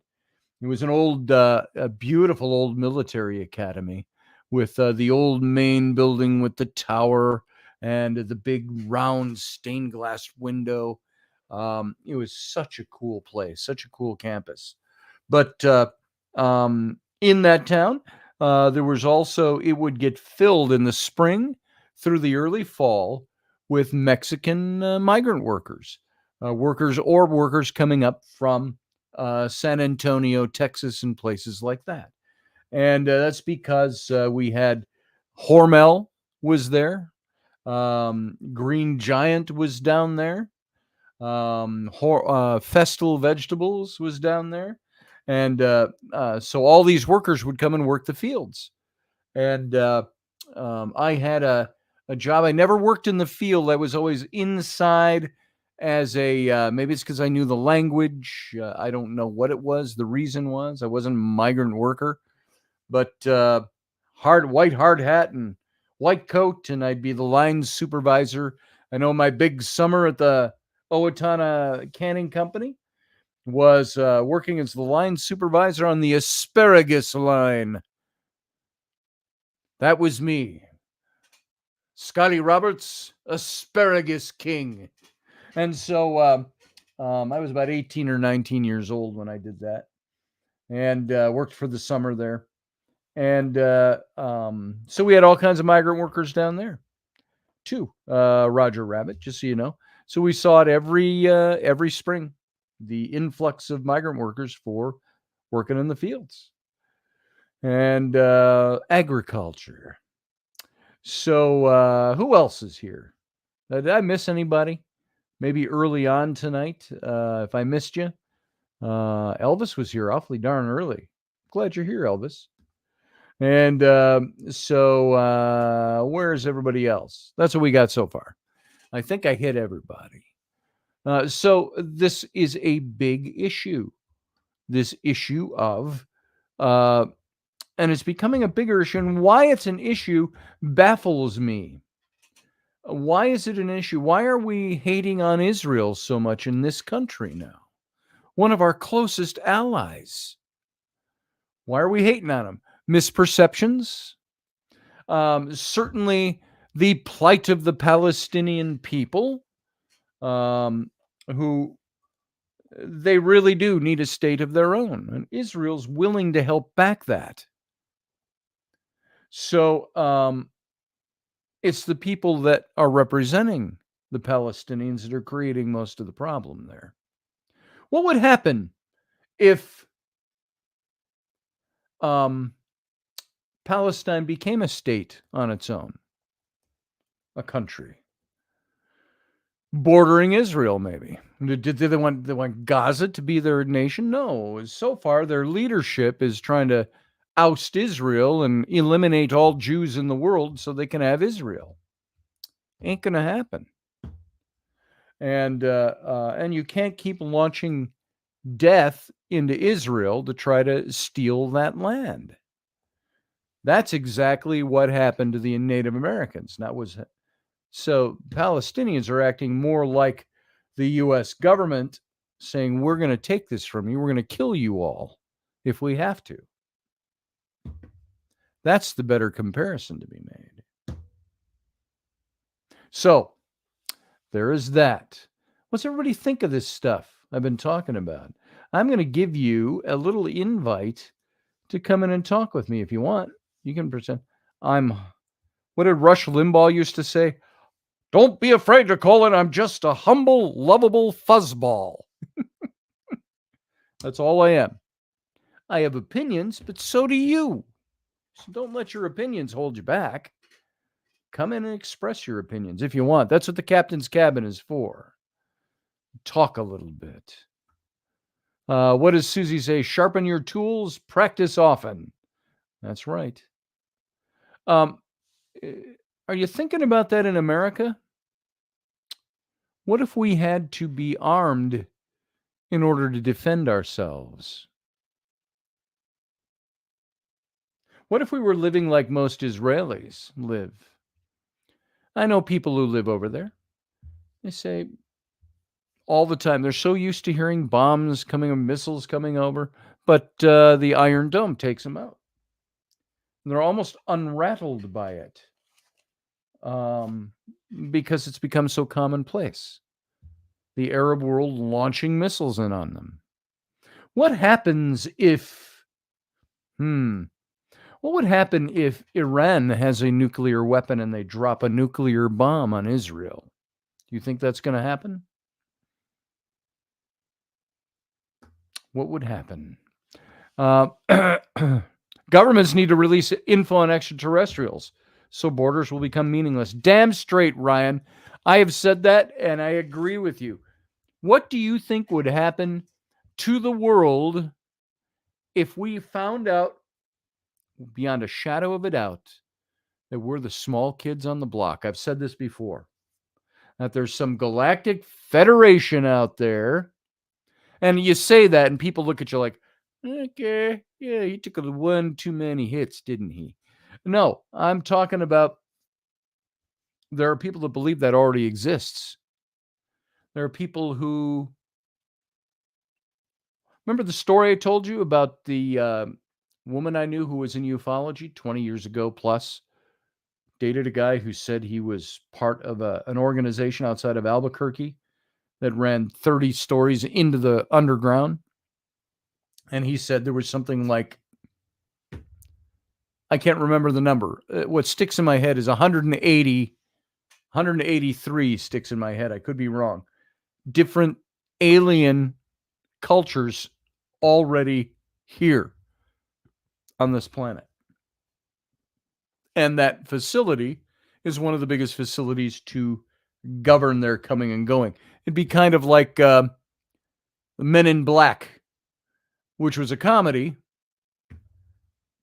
It was an a beautiful old military academy with the old main building with the tower and the big round stained glass window. It was such a cool place, such a cool campus. But in that town, there was also, it would get filled in the spring through the early fall with Mexican migrant workers, workers coming up from San Antonio, Texas, and places like that. And that's because we had Hormel was there, Green Giant was down there, Festal Vegetables was down there. And so all these workers would come and work the fields. And I had a job. I never worked in the field. I was always inside as a, maybe it's because I knew the language. I don't know what it was. The reason was I wasn't a migrant worker, but white hard hat and white coat, and I'd be the line supervisor. I know my big summer at the Owatonna Canning Company was working as the line supervisor on the asparagus line. That was me. Scotty Roberts, Asparagus King. And so I was about 18 or 19 years old when I did that, and worked for the summer there. And so we had all kinds of migrant workers down there too, Roger Rabbit, just so you know. So we saw it every spring, the influx of migrant workers for working in the fields and agriculture. So who else is here? Did I miss anybody? Maybe early on tonight, if I missed you. Elvis was here awfully darn early. Glad you're here, Elvis. And so where's everybody else? That's what we got so far. I think I hit everybody. So this is a big issue. This issue of, and it's becoming a bigger issue. And why it's an issue baffles me. Why is it an issue? Why are we hating on Israel so much in this country now? One of our closest allies. Why are we hating on them? Misperceptions? Certainly the plight of the Palestinian people, who they really do need a state of their own. And Israel's willing to help back that. So it's the people that are representing the Palestinians that are creating most of the problem there. What would happen if Palestine became a state on its own? a country bordering Israel, maybe. Did they want Gaza to be their nation? No. So far, their leadership is trying to oust Israel and eliminate all Jews in the world so they can have Israel. Ain't going to happen. And you can't keep launching death into Israel to try to steal that land. That's exactly what happened to the Native Americans. So Palestinians are acting more like the U.S. government, saying, we're going to take this from you. We're going to kill you all if we have to. That's the better comparison to be made. So there is that. What's everybody think of this stuff I've been talking about? I'm going to give you a little invite to come in and talk with me if you want. You can pretend what did Rush Limbaugh used to say? Don't be afraid to call it. I'm just a humble, lovable fuzzball. That's all I am. I have opinions, but so do you. So don't let your opinions hold you back. Come in and express your opinions if you want. That's what the captain's cabin is for. Talk a little bit. What does Susie say? Sharpen your tools, practice often. That's right. Are you thinking about that in America? What if we had to be armed in order to defend ourselves? What if we were living like most Israelis live? I know people who live over there. They say all the time, they're so used to hearing bombs coming and missiles coming over, but the Iron Dome takes them out. And they're almost unrattled by it. Because it's become so commonplace. The Arab world launching missiles in on them. What happens if, what would happen if Iran has a nuclear weapon and they drop a nuclear bomb on Israel? Do you think that's going to happen? What would happen? Governments need to release info on extraterrestrials, so borders will become meaningless. Damn straight, Ryan. I have said that, and I agree with you. What do you think would happen to the world if we found out, beyond a shadow of a doubt, that we're the small kids on the block? I've said this before, that there's some galactic federation out there, and you say that, and people look at you like, okay, yeah, he took one too many hits, didn't he? No, I'm talking about there are people that believe that already exists. There are people who... Remember the story I told you about the woman I knew who was in ufology 20 years ago plus? Dated a guy who said he was part of an organization outside of Albuquerque that ran 30 stories into the underground. And he said there was something like, I can't remember the number. What sticks in my head is 183 sticks in my head. I could be wrong. Different alien cultures already here on this planet. And that facility is one of the biggest facilities to govern their coming and going. It'd be kind of like Men in Black, which was a comedy,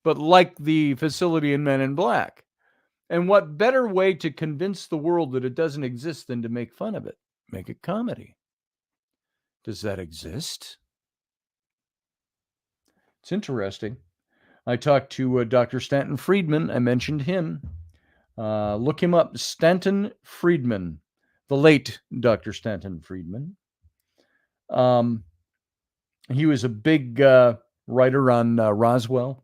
but like the facility in Men in Black. And what better way to convince the world that it doesn't exist than to make fun of it? Make it comedy. Does that exist? It's interesting. I talked to Dr. Stanton Friedman. I mentioned him. Look him up, Stanton Friedman, the late Dr. Stanton Friedman. He was a big writer on Roswell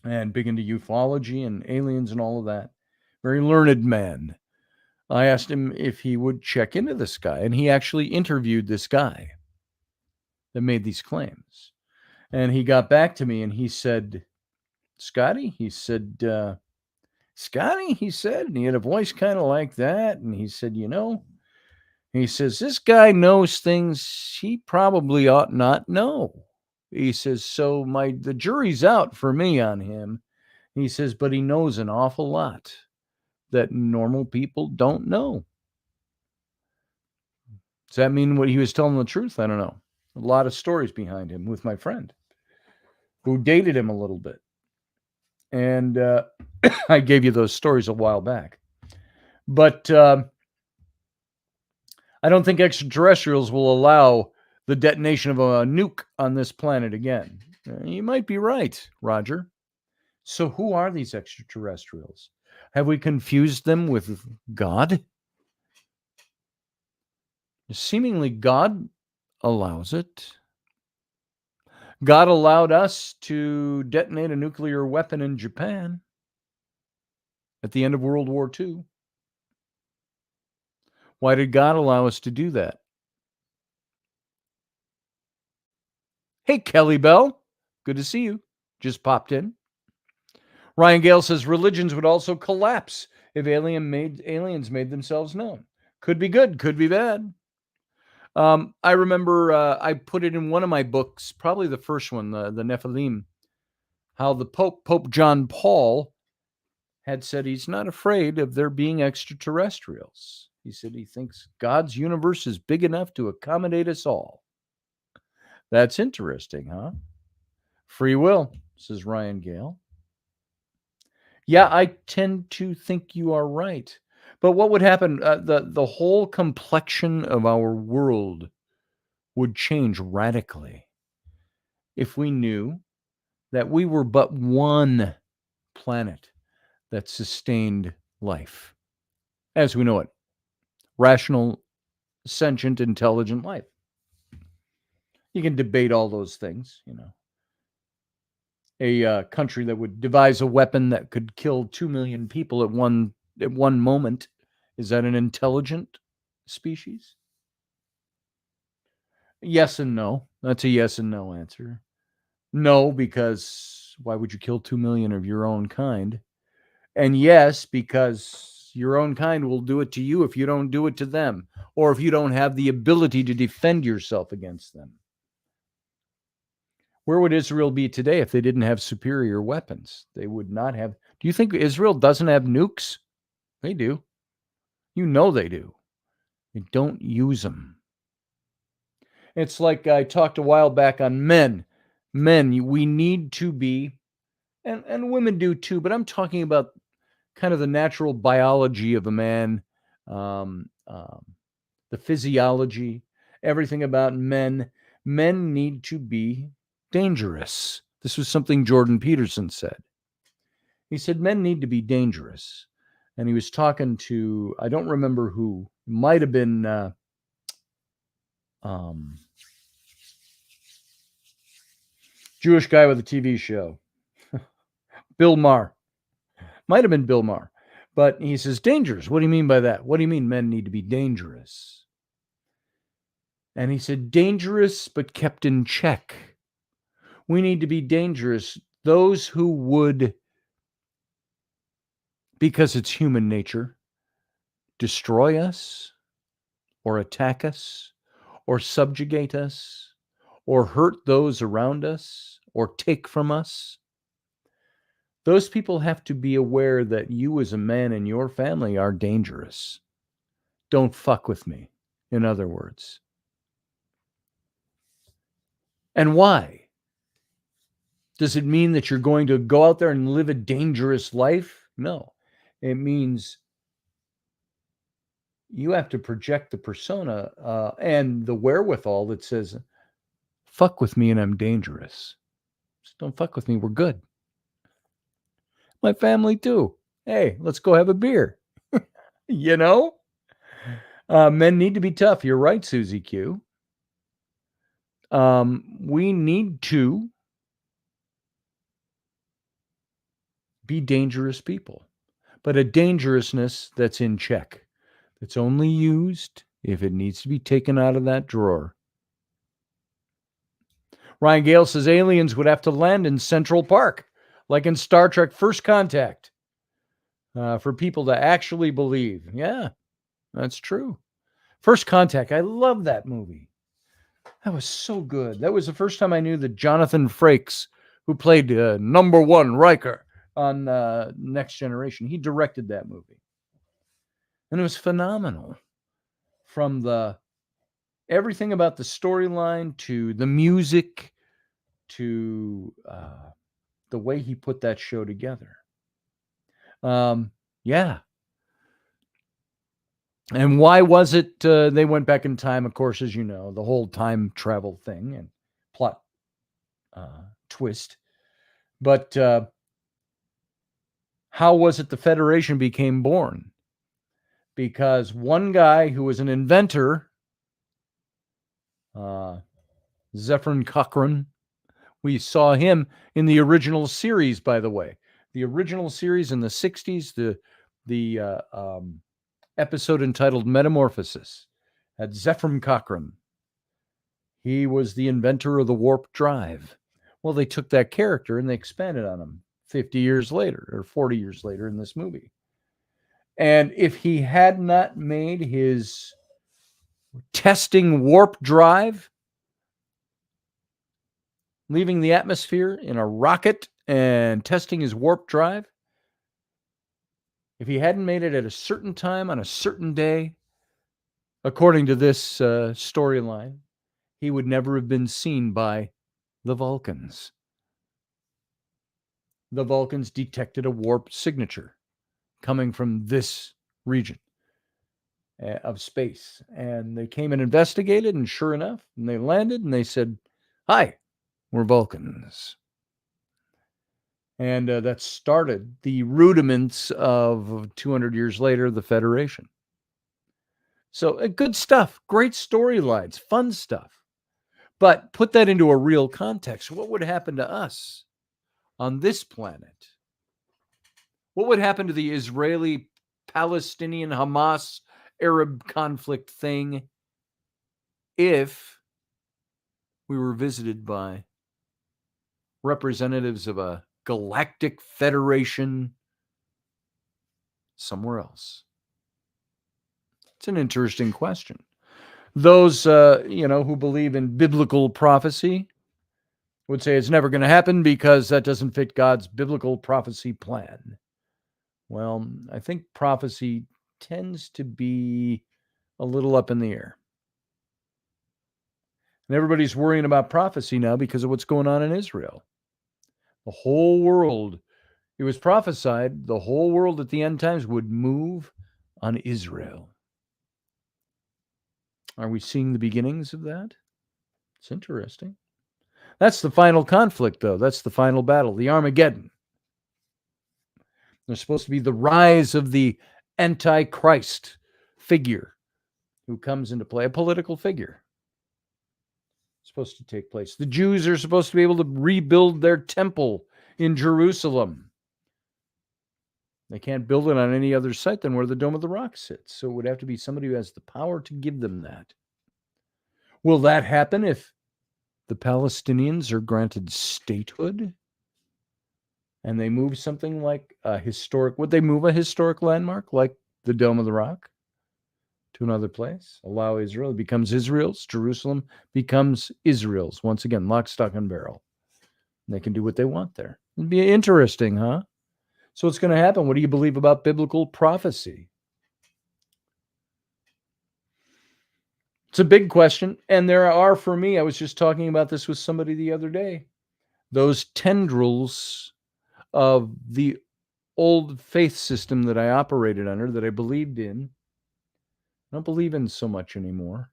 and big into ufology and aliens and all of that. Very learned man. I asked him if he would check into this guy, and he actually interviewed this guy that made these claims. And he got back to me and he said, Scotty, he said, and he had a voice kind of like that. And he said, he says, this guy knows things he probably ought not know. He says, so the jury's out for me on him. He says, but he knows an awful lot. that normal people don't know. Does that mean what he was telling the truth? I don't know. A lot of stories behind him with my friend who dated him a little bit. And I gave you those stories a while back. But I don't think extraterrestrials will allow the detonation of a nuke on this planet again. You might be right, Roger. So who are these extraterrestrials? Have we confused them with God? Seemingly, God allows it. God allowed us to detonate a nuclear weapon in Japan at the end of World War II. Why did God allow us to do that? Hey, Kelly Bell. Good to see you. Just popped in. Ryan Gale says religions would also collapse if aliens made themselves known. Could be good, could be bad. I remember I put it in one of my books, probably the first one, the Nephilim, how the Pope John Paul, had said he's not afraid of there being extraterrestrials. He said he thinks God's universe is big enough to accommodate us all. That's interesting, huh? Free will, says Ryan Gale. Yeah, I tend to think you are right. But what would happen? The whole complexion of our world would change radically if we knew that we were but one planet that sustained life as we know it. Rational, sentient, intelligent life. You can debate all those things, you know. A country that would devise a weapon that could kill 2 million people at one moment, is that an intelligent species? Yes and no. That's a yes and no answer. No, because why would you kill 2 million of your own kind? And yes, because your own kind will do it to you if you don't do it to them, or if you don't have the ability to defend yourself against them. Where would Israel be today if they didn't have superior weapons? They would not have. Do you think Israel doesn't have nukes? They do. You know they do. They don't use them. It's like I talked a while back on men. Men, we need to be, and women do too, but I'm talking about kind of the natural biology of a man, the physiology, everything about men. Men need to be dangerous. This was something Jordan Peterson said. He said men need to be dangerous. And he was talking to, I don't remember who, might have been Jewish guy with a TV show. Bill Maher. Might have been Bill Maher. But he says, dangerous. What do you mean by that? What do you mean men need to be dangerous? And he said, dangerous but kept in check. We need to be dangerous. Those who would, because it's human nature, destroy us or attack us or subjugate us or hurt those around us or take from us, those people have to be aware that you as a man and your family are dangerous. Don't fuck with me, in other words. And why? Does it mean that you're going to go out there and live a dangerous life? No. It means you have to project the persona and the wherewithal that says, fuck with me and I'm dangerous. Just don't fuck with me. We're good. My family too. Hey, let's go have a beer. You know? Men need to be tough. You're right, Susie Q. We need to be dangerous people, but a dangerousness that's in check, that's only used if it needs to be taken out of that drawer. Ryan Gale says aliens would have to land in Central Park, like in Star Trek First Contact, for people to actually believe. Yeah, that's true. First Contact, I love that movie. That was so good. That was the first time I knew that Jonathan Frakes, who played number one Riker on Next Generation, he directed that movie. And it was phenomenal. From everything about the storyline to the music to the way he put that show together. Yeah. And why was it they went back in time, of course, as you know, the whole time travel thing and plot twist. But how was it the Federation became born? Because one guy who was an inventor, Zephyr Cochrane, we saw him in the original series, by the way. The original series in the 60s, the episode entitled Metamorphosis, had Zephyr Cochrane. He was the inventor of the warp drive. Well, they took that character and they expanded on him 50 years later or 40 years later in this movie. And if he had not made his testing warp drive, leaving the atmosphere in a rocket and testing his warp drive, if he hadn't made it at a certain time on a certain day, according to this storyline, he would never have been seen by the Vulcans. The Vulcans detected a warp signature coming from this region of space. And they came and investigated, and sure enough, and they landed and they said, "Hi, we're Vulcans." And that started the rudiments of 200 years later, the Federation. So good stuff, great storylines, fun stuff. But put that into a real context. What would happen to us on this planet? What would happen to the Israeli, Palestinian, Hamas, Arab conflict thing if we were visited by representatives of a galactic federation somewhere else? It's an interesting question. Those, who believe in biblical prophecy would say it's never going to happen because that doesn't fit God's biblical prophecy plan. Well, I think prophecy tends to be a little up in the air. And everybody's worrying about prophecy now because of what's going on in Israel. The whole world, it was prophesied, the whole world at the end times would move on Israel. Are we seeing the beginnings of that? It's interesting. That's the final conflict, though. That's the final battle, the Armageddon. There's supposed to be the rise of the Antichrist figure who comes into play, a political figure. It's supposed to take place. The Jews are supposed to be able to rebuild their temple in Jerusalem. They can't build it on any other site than where the Dome of the Rock sits. So it would have to be somebody who has the power to give them that. Will that happen if the Palestinians are granted statehood and they move something like a historic, would they move a historic landmark like the Dome of the Rock to another place? Allow Israel, it becomes Israel's. Jerusalem becomes Israel's. Once again, lock, stock, and barrel. And they can do what they want there. It'd be interesting, huh? So what's going to happen? What do you believe about biblical prophecy? It's a big question. And there are, for me, I was just talking about this with somebody the other day, those tendrils of the old faith system that I operated under, that I believed in. I don't believe in so much anymore.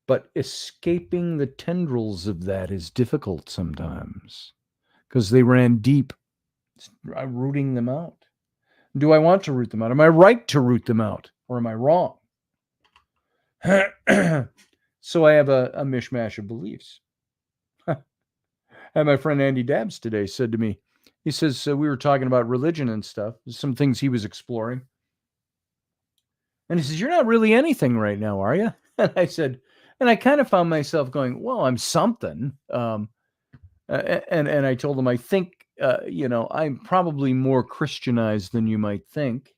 But escaping the tendrils of that is difficult sometimes because they ran deep. Rooting them out. Do I want to root them out? Am I right to root them out? Or am I wrong? So I have a mishmash of beliefs. And my friend Andy Dabbs today said to me, he says, we were talking about religion and stuff, some things he was exploring. And he says, you're not really anything right now, are you? And I said, and I kind of found myself going, well, I'm something. And I told him, I think, I'm probably more Christianized than you might think.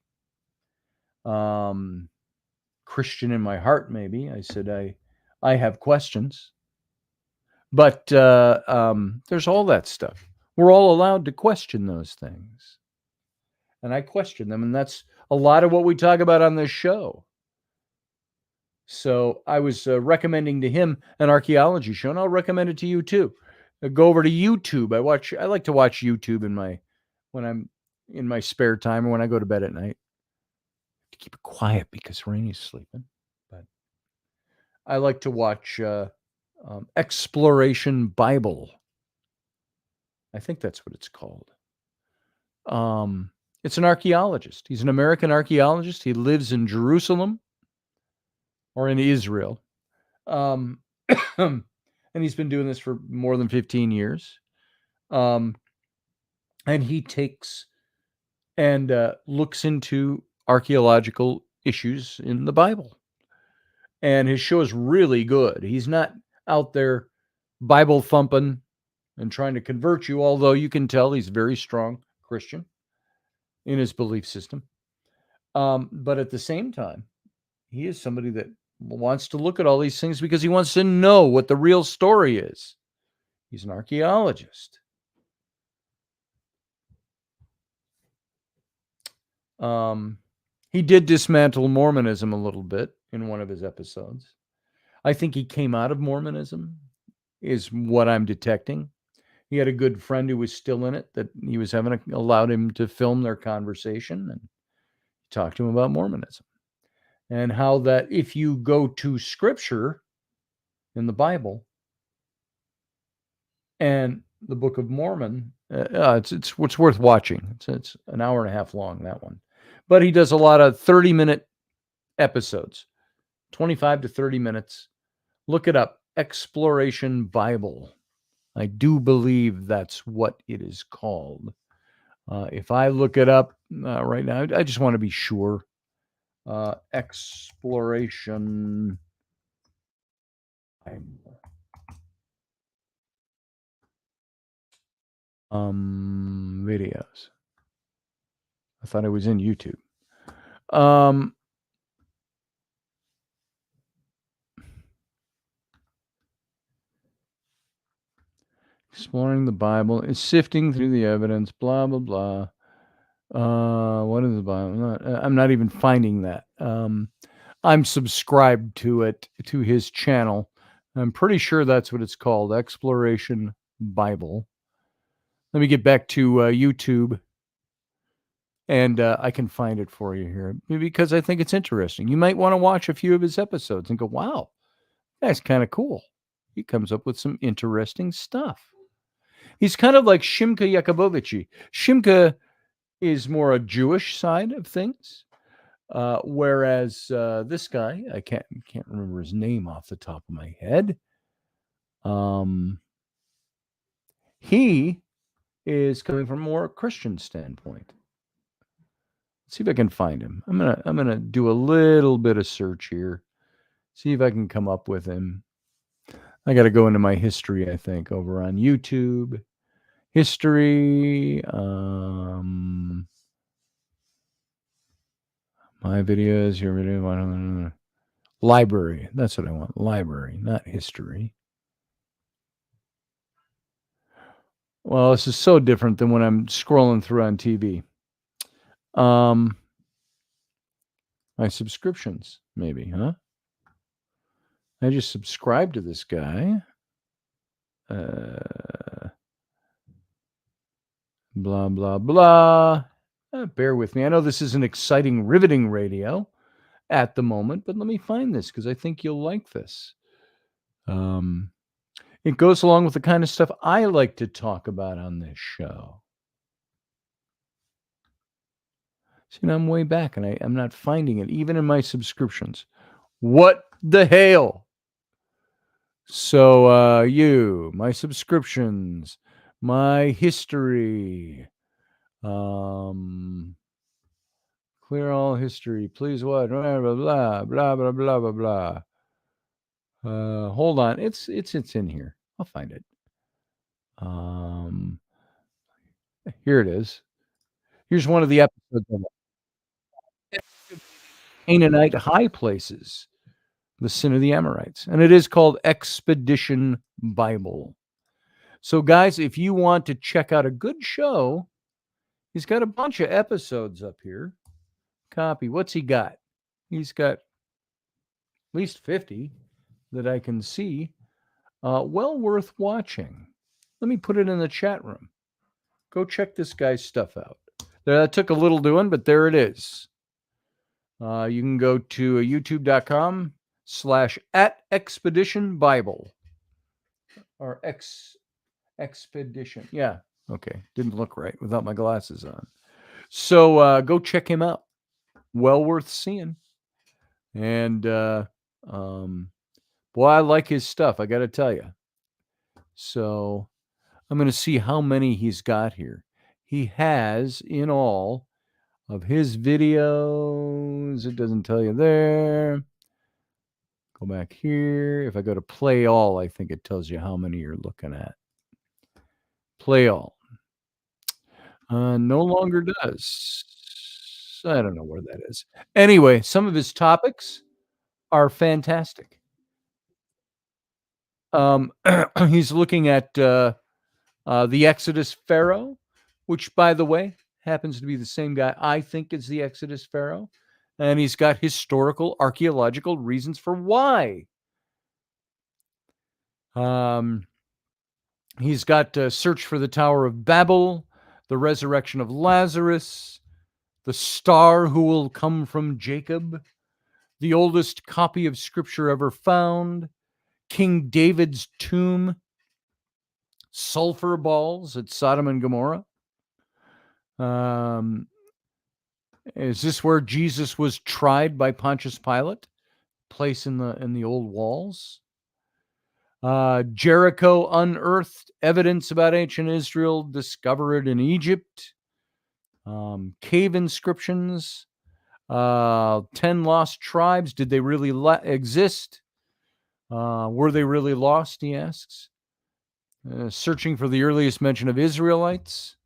Christian in my heart, maybe. I said, I have questions. But there's all that stuff. We're all allowed to question those things. and I question them, and that's a lot of what we talk about on this show. So I was recommending to him an archaeology show, and I'll recommend it to you too. Go over to YouTube. I like to watch YouTube when I'm in my spare time or when I go to bed at night. To keep it quiet because Rainy's sleeping. But I like to watch Exploration Bible. I think that's what it's called. It's an archaeologist. He's an American archaeologist. He lives in Jerusalem or in Israel. And he's been doing this for more than 15 years. And he takes and looks into archaeological issues in the Bible. And his show is really good. He's not out there Bible thumping and trying to convert you, although you can tell he's a very strong Christian in his belief system. But at the same time, he is somebody that wants to look at all these things because he wants to know what the real story is. He's an archaeologist. He did dismantle Mormonism a little bit in one of his episodes. I think he came out of Mormonism, is what I'm detecting. He had a good friend who was still in it that he was allowed him to film their conversation and talk to him about Mormonism. And how that if you go to Scripture in the Bible and the Book of Mormon, it's worth watching. It's an hour and a half long, that one. But he does a lot of 30-minute episodes, 25 to 30 minutes. Look it up, Exploration Bible. I do believe that's what it is called. If I look it up right now, I just want to be sure. Exploration videos. I thought it was in YouTube. Exploring the Bible is sifting through the evidence, blah, blah, blah. What is the Bible? I'm not even finding that. I'm subscribed to it, to his channel. I'm pretty sure that's what it's called, Exploration Bible. Let me get back to YouTube, and I can find it for you here because I think it's interesting. You might want to watch a few of his episodes and go, wow, that's kind of cool. He comes up with some interesting stuff. He's kind of like Shimka Yakobovici. Shimka is more a Jewish side of things, whereas this guy, I can't remember his name off the top of my head. He is coming from a more Christian standpoint. Let's see if I can find him. I'm gonna do a little bit of search here, see if I can come up with him. I got to go into my history, I think, over on YouTube. History. My videos, your video. Library. That's what I want. Library, not history. Well, this is so different than when I'm scrolling through on TV. My subscriptions, maybe, huh? I just subscribed to this guy. Blah, blah, blah. Bear with me. I know this is an exciting, riveting radio at the moment, but let me find this because I think you'll like this. It goes along with the kind of stuff I like to talk about on this show. See, now I'm way back and I'm not finding it, even in my subscriptions. What the hell? So, my subscriptions, my history, clear all history, please what, blah, blah, blah, blah, blah, blah, blah, blah. Hold on, it's in here. I'll find it. Here it is. Here's one of the episodes of it. Canaanite high places, the sin of the Amorites, and it is called Expedition Bible. So, guys, if you want to check out a good show, He's got a bunch of episodes up here. Copy. What's he got? He's got at least 50 that I can see. Well worth watching. Let me put it in the chat room. Go check this guy's stuff out. That took a little doing, but there it is. You can go to youtube.com/@expeditionbible or expedition. Yeah. Okay. Didn't look right without my glasses on. So go check him out. Well worth seeing. And boy, I like his stuff, I got to tell you. So I'm going to see how many he's got here. He has, in all of his videos, it doesn't tell you there. Go back here. If I go to play all, I think it tells you how many you're looking at. Play all. No longer does. I don't know where that is. Anyway, some of his topics are fantastic. He's looking at the Exodus Pharaoh, which, by the way, happens to be the same guy I think is the Exodus Pharaoh. And he's got historical, archaeological reasons for why. He's got Search for the Tower of Babel, the resurrection of Lazarus, the star who will come from Jacob, the oldest copy of Scripture ever found, King David's tomb, sulfur balls at Sodom and Gomorrah. Is this where Jesus was tried by Pontius Pilate? Place in the old walls. Jericho unearthed, evidence about ancient Israel discovered in Egypt. Cave inscriptions. 10 lost tribes. Did they really exist? Were they really lost, he asks. Searching for the earliest mention of Israelites.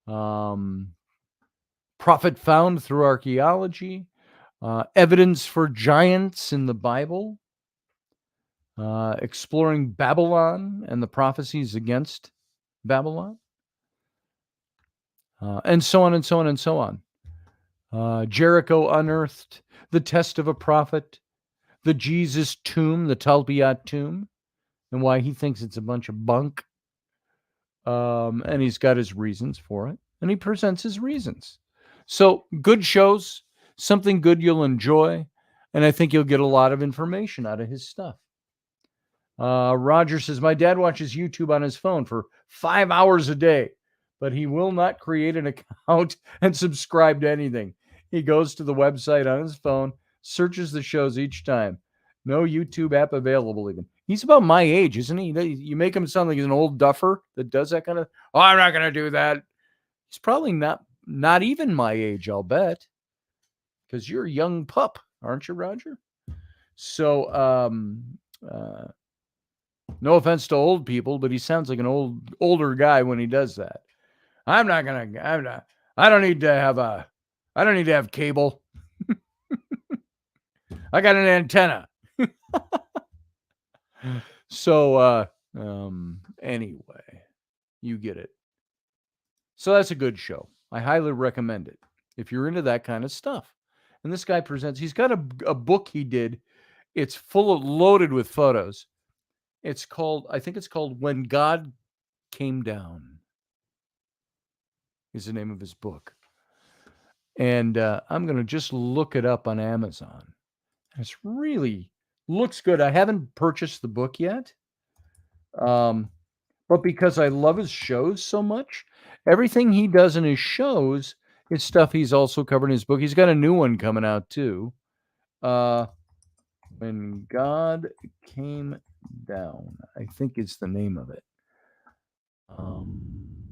Prophet found through archaeology. Evidence for giants in the Bible. Exploring Babylon and the prophecies against Babylon. And so on and so on and so on. Jericho unearthed, the test of a prophet, the Jesus tomb, the Talpiot tomb, and why he thinks it's a bunch of bunk. And he's got his reasons for it, and he presents his reasons. So good shows, something good you'll enjoy, and I think you'll get a lot of information out of his stuff. Roger says, my dad watches YouTube on his phone for 5 hours a day, but he will not create an account and subscribe to anything. He goes to the website on his phone, searches the shows each time. No YouTube app available even. He's about my age, isn't he? You make him sound like he's an old duffer that does that kind of, oh, I'm not going to do that. He's probably not even my age, I'll bet. Because you're a young pup, aren't you, Roger? So, no offense to old people, but he sounds like an older guy when he does that. I don't need to have cable. I got an antenna. So, anyway, you get it. So that's a good show. I highly recommend it if you're into that kind of stuff. And this guy presents, he's got a book he did. It's loaded with photos. I think it's called When God Came Down is the name of his book. And I'm going to just look it up on Amazon. It's really looks good. I haven't purchased the book yet. But because I love his shows so much, everything he does in his shows is stuff he's also covered in his book. He's got a new one coming out too. When God Came Down, I think is the name of it.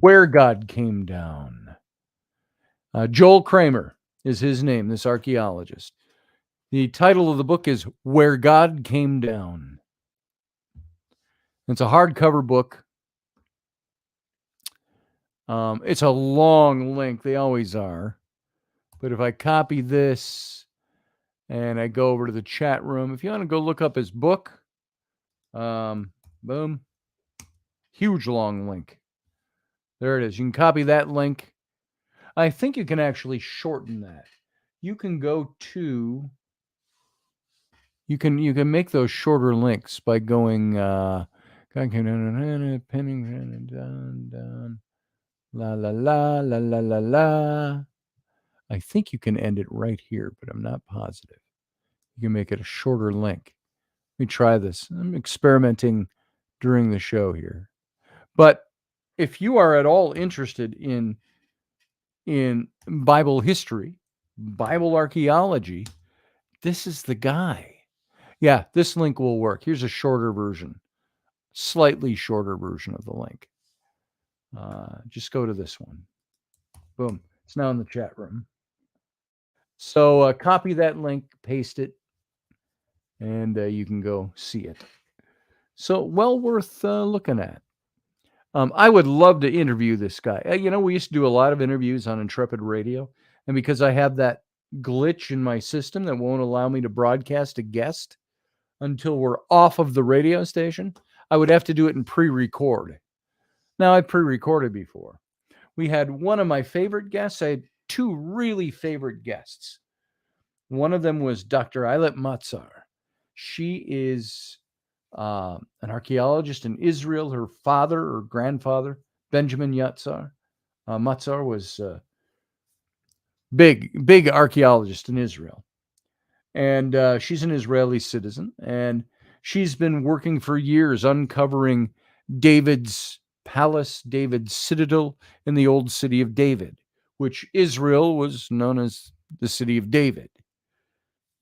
Where God Came Down. Joel Kramer is his name, this archaeologist. The title of the book is Where God Came Down. It's a hardcover book. It's a long link. They always are. But if I copy this and I go over to the chat room, if you want to go look up his book, boom, huge long link. There it is. You can copy that link. I think you can actually shorten that. You can go to you can make those shorter links by going pinning down la la la la la la la. I think you can end it right here, but I'm not positive. You can make it a shorter link. Let me try this. I'm experimenting during the show here. But if you are at all interested in Bible history, Bible archaeology, this is the guy. Yeah, this link will work. Here's a shorter version, slightly shorter version of the link. Just go to this one. Boom. It's now in the chat room. So copy that link, paste it, and you can go see it. So well worth looking at. I would love to interview this guy. We used to do a lot of interviews on Intrepid Radio, and because I have that glitch in my system that won't allow me to broadcast a guest until we're off of the radio station, I would have to do it in pre-record. Now, I pre-recorded before. We had one of my favorite guests. I had two really favorite guests. One of them was Dr. Eilat Matzar. She is an archaeologist in Israel. Her father or grandfather, Benjamin Matzar, was a big archaeologist in Israel. And she's an Israeli citizen. And she's been working for years uncovering David's palace, David's citadel in the old city of David, which Israel was known as the city of David.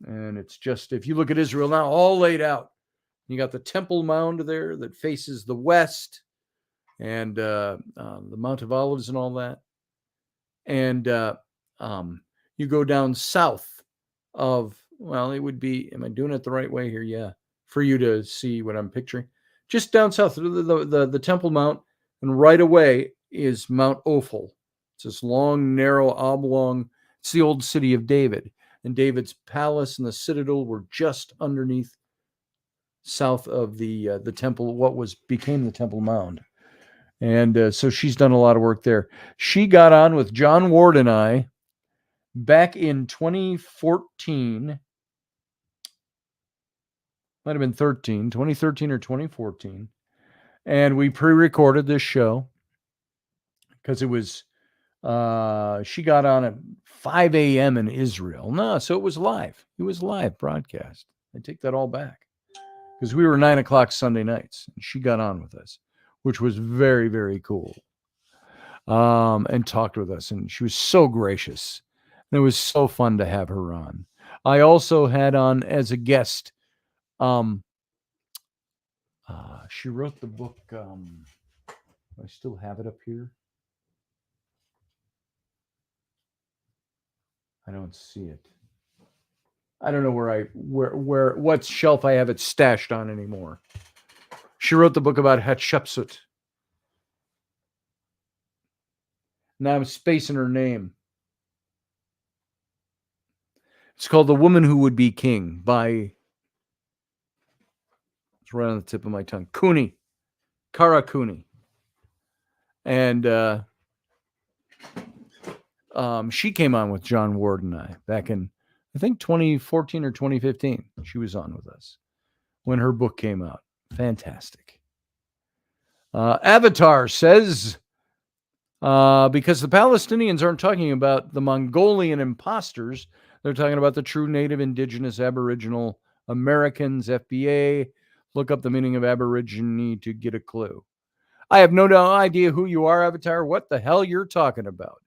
And it's just, if you look at Israel now, all laid out. You got the Temple Mound there that faces the west, and the Mount of Olives and all that. And you go down south of, well, it would be, am I doing it the right way here? Yeah, for you to see what I'm picturing. Just down south, the Temple Mount, and right away is Mount Ophel. It's this long, narrow, oblong. It's the old city of David. And David's palace and the citadel were just underneath, south of the temple, what became the Temple Mound. And so she's done a lot of work there. She got on with John Ward and I back in 2014. Might have been 2013 or 2014. And we pre-recorded this show because it was, she got on at 5 a.m. in Israel. No, so it was live. It was live broadcast. I take that all back. Because we were 9 o'clock Sunday nights. And she got on with us, which was very, very cool. And talked with us. And she was so gracious. And it was so fun to have her on. I also had on as a guest, she wrote the book, I still have it up here. I don't see it. I don't know where what shelf I have it stashed on anymore. She wrote the book about Hatshepsut. Now I'm spacing her name. It's called The Woman Who Would Be King by, it's right on the tip of my tongue, Kara Cooney. And she came on with John Ward and I back in, I think 2014 or 2015. She was on with us when her book came out. Fantastic. Avatar says, because the Palestinians aren't talking about the Mongolian imposters, they're talking about the true native, indigenous, aboriginal Americans, FBA. Look up the meaning of aborigine to get a clue. I have no idea who you are, Avatar, what the hell you're talking about.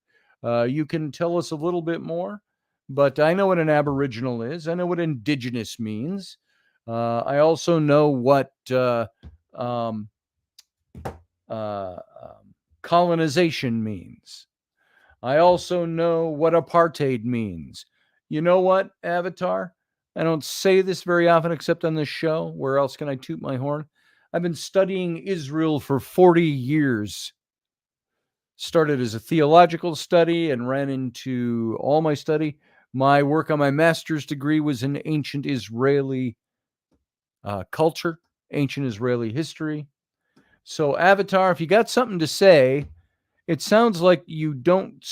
You can tell us a little bit more, but I know what an aboriginal is. I know what indigenous means. I also know what colonization means. I also know what apartheid means. You know what, Avatar? I don't say this very often except on this show. Where else can I toot my horn? I've been studying Israel for 40 years. Started as a theological study and ran into all my study. My work on my master's degree was in ancient Israeli culture, ancient Israeli history. So, Avatar, if you got something to say, it sounds like you don't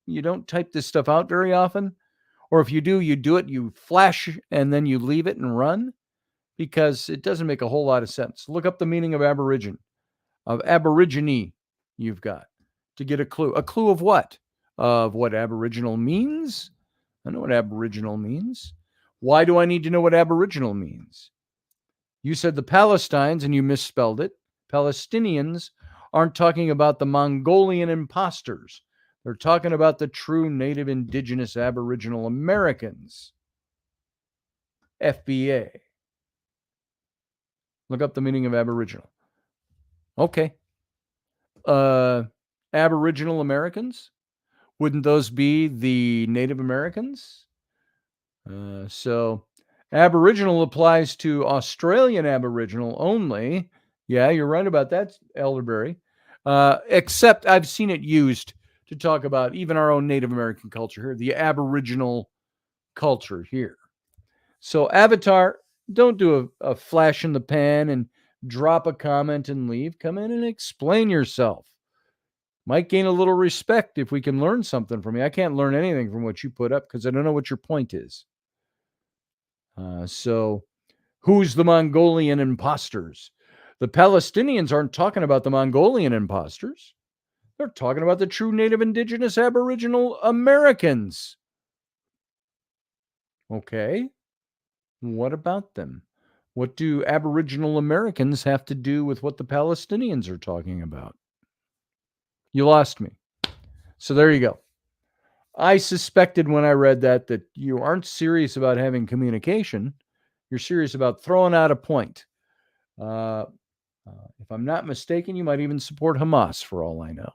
You don't type this stuff out very often. Or if you do it, you flash and then you leave it and run, because it doesn't make a whole lot of sense. Look up the meaning of aborigine, you've got to get a clue. A clue of what? Of what aboriginal means? I know what aboriginal means. Why do I need to know what aboriginal means? You said the Palestinians and you misspelled it. Palestinians aren't talking about the Mongolian imposters. They're talking about the true native indigenous aboriginal Americans. FBA. Look up the meaning of aboriginal. Okay. Aboriginal Americans? Wouldn't those be the Native Americans? So Aboriginal applies to Australian Aboriginal only. Yeah, you're right about that, Elderberry. Except I've seen it used to talk about even our own Native American culture here, the Aboriginal culture here. So Avatar, don't do a flash in the pan and drop a comment and leave. Come in and explain yourself. Might gain a little respect if we can learn something from you. I can't learn anything from what you put up because I don't know what your point is. So who's the Mongolian imposters? The Palestinians aren't talking about the Mongolian imposters. They're talking about the true native indigenous aboriginal Americans. Okay. What about them? What do aboriginal Americans have to do with what the Palestinians are talking about? You lost me. So there you go. I suspected when I read that you aren't serious about having communication. You're serious about throwing out a point. If I'm not mistaken, you might even support Hamas for all I know.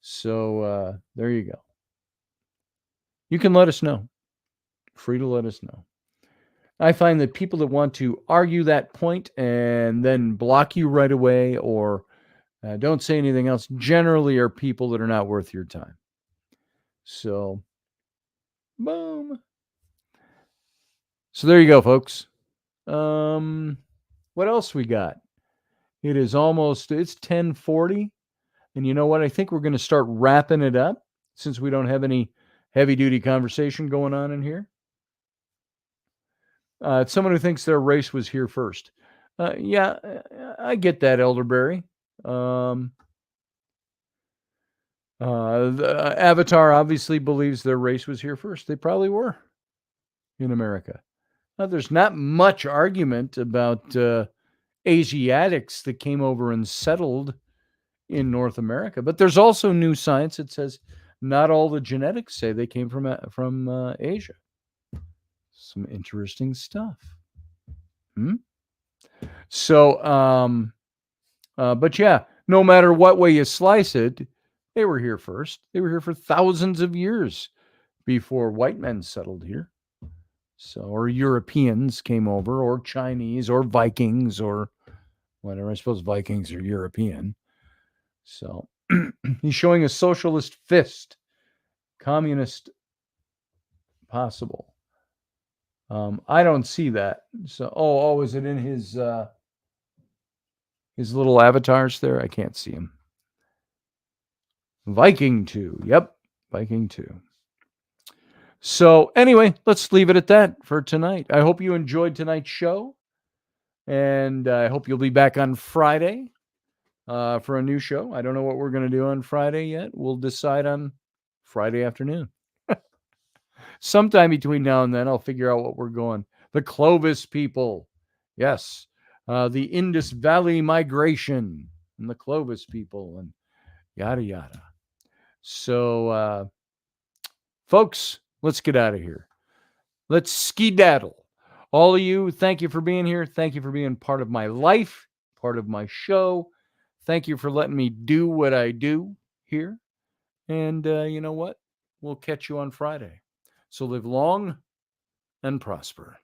So there you go. You can let us know. Free to let us know. I find that people that want to argue that point and then block you right away or don't say anything else generally are people that are not worth your time. So, boom. So there you go, folks. What else we got? It's 10:40. And you know what? I think we're going to start wrapping it up since we don't have any heavy-duty conversation going on in here. It's someone who thinks their race was here first. Yeah, I get that, Elderberry. The Avatar obviously believes their race was here first. They probably were in America. Now, there's not much argument about Asiatics that came over and settled in North America, but there's also new science that says not all the genetics say they came from Asia. Some interesting stuff. So, but yeah, no matter what way you slice it, they were here first. They were here for thousands of years before white men settled here. So, or Europeans came over, or Chinese, or Vikings, or whatever. I suppose Vikings are European. So he's showing a socialist fist, communist possible. I don't see that. So, is it in his little avatars there? I can't see him. Viking 2. Yep, Viking 2. So anyway, let's leave it at that for tonight. I hope you enjoyed tonight's show, and I hope you'll be back on Friday for a new show. I don't know what we're going to do on Friday yet. We'll decide on Friday afternoon. Sometime between now and then, I'll figure out what we're going. The Clovis people. Yes. The Indus Valley migration and the Clovis people and yada, yada. So, folks, let's get out of here. Let's skedaddle. All of you, thank you for being here. Thank you for being part of my life, part of my show. Thank you for letting me do what I do here. And you know what? We'll catch you on Friday. So live long and prosper.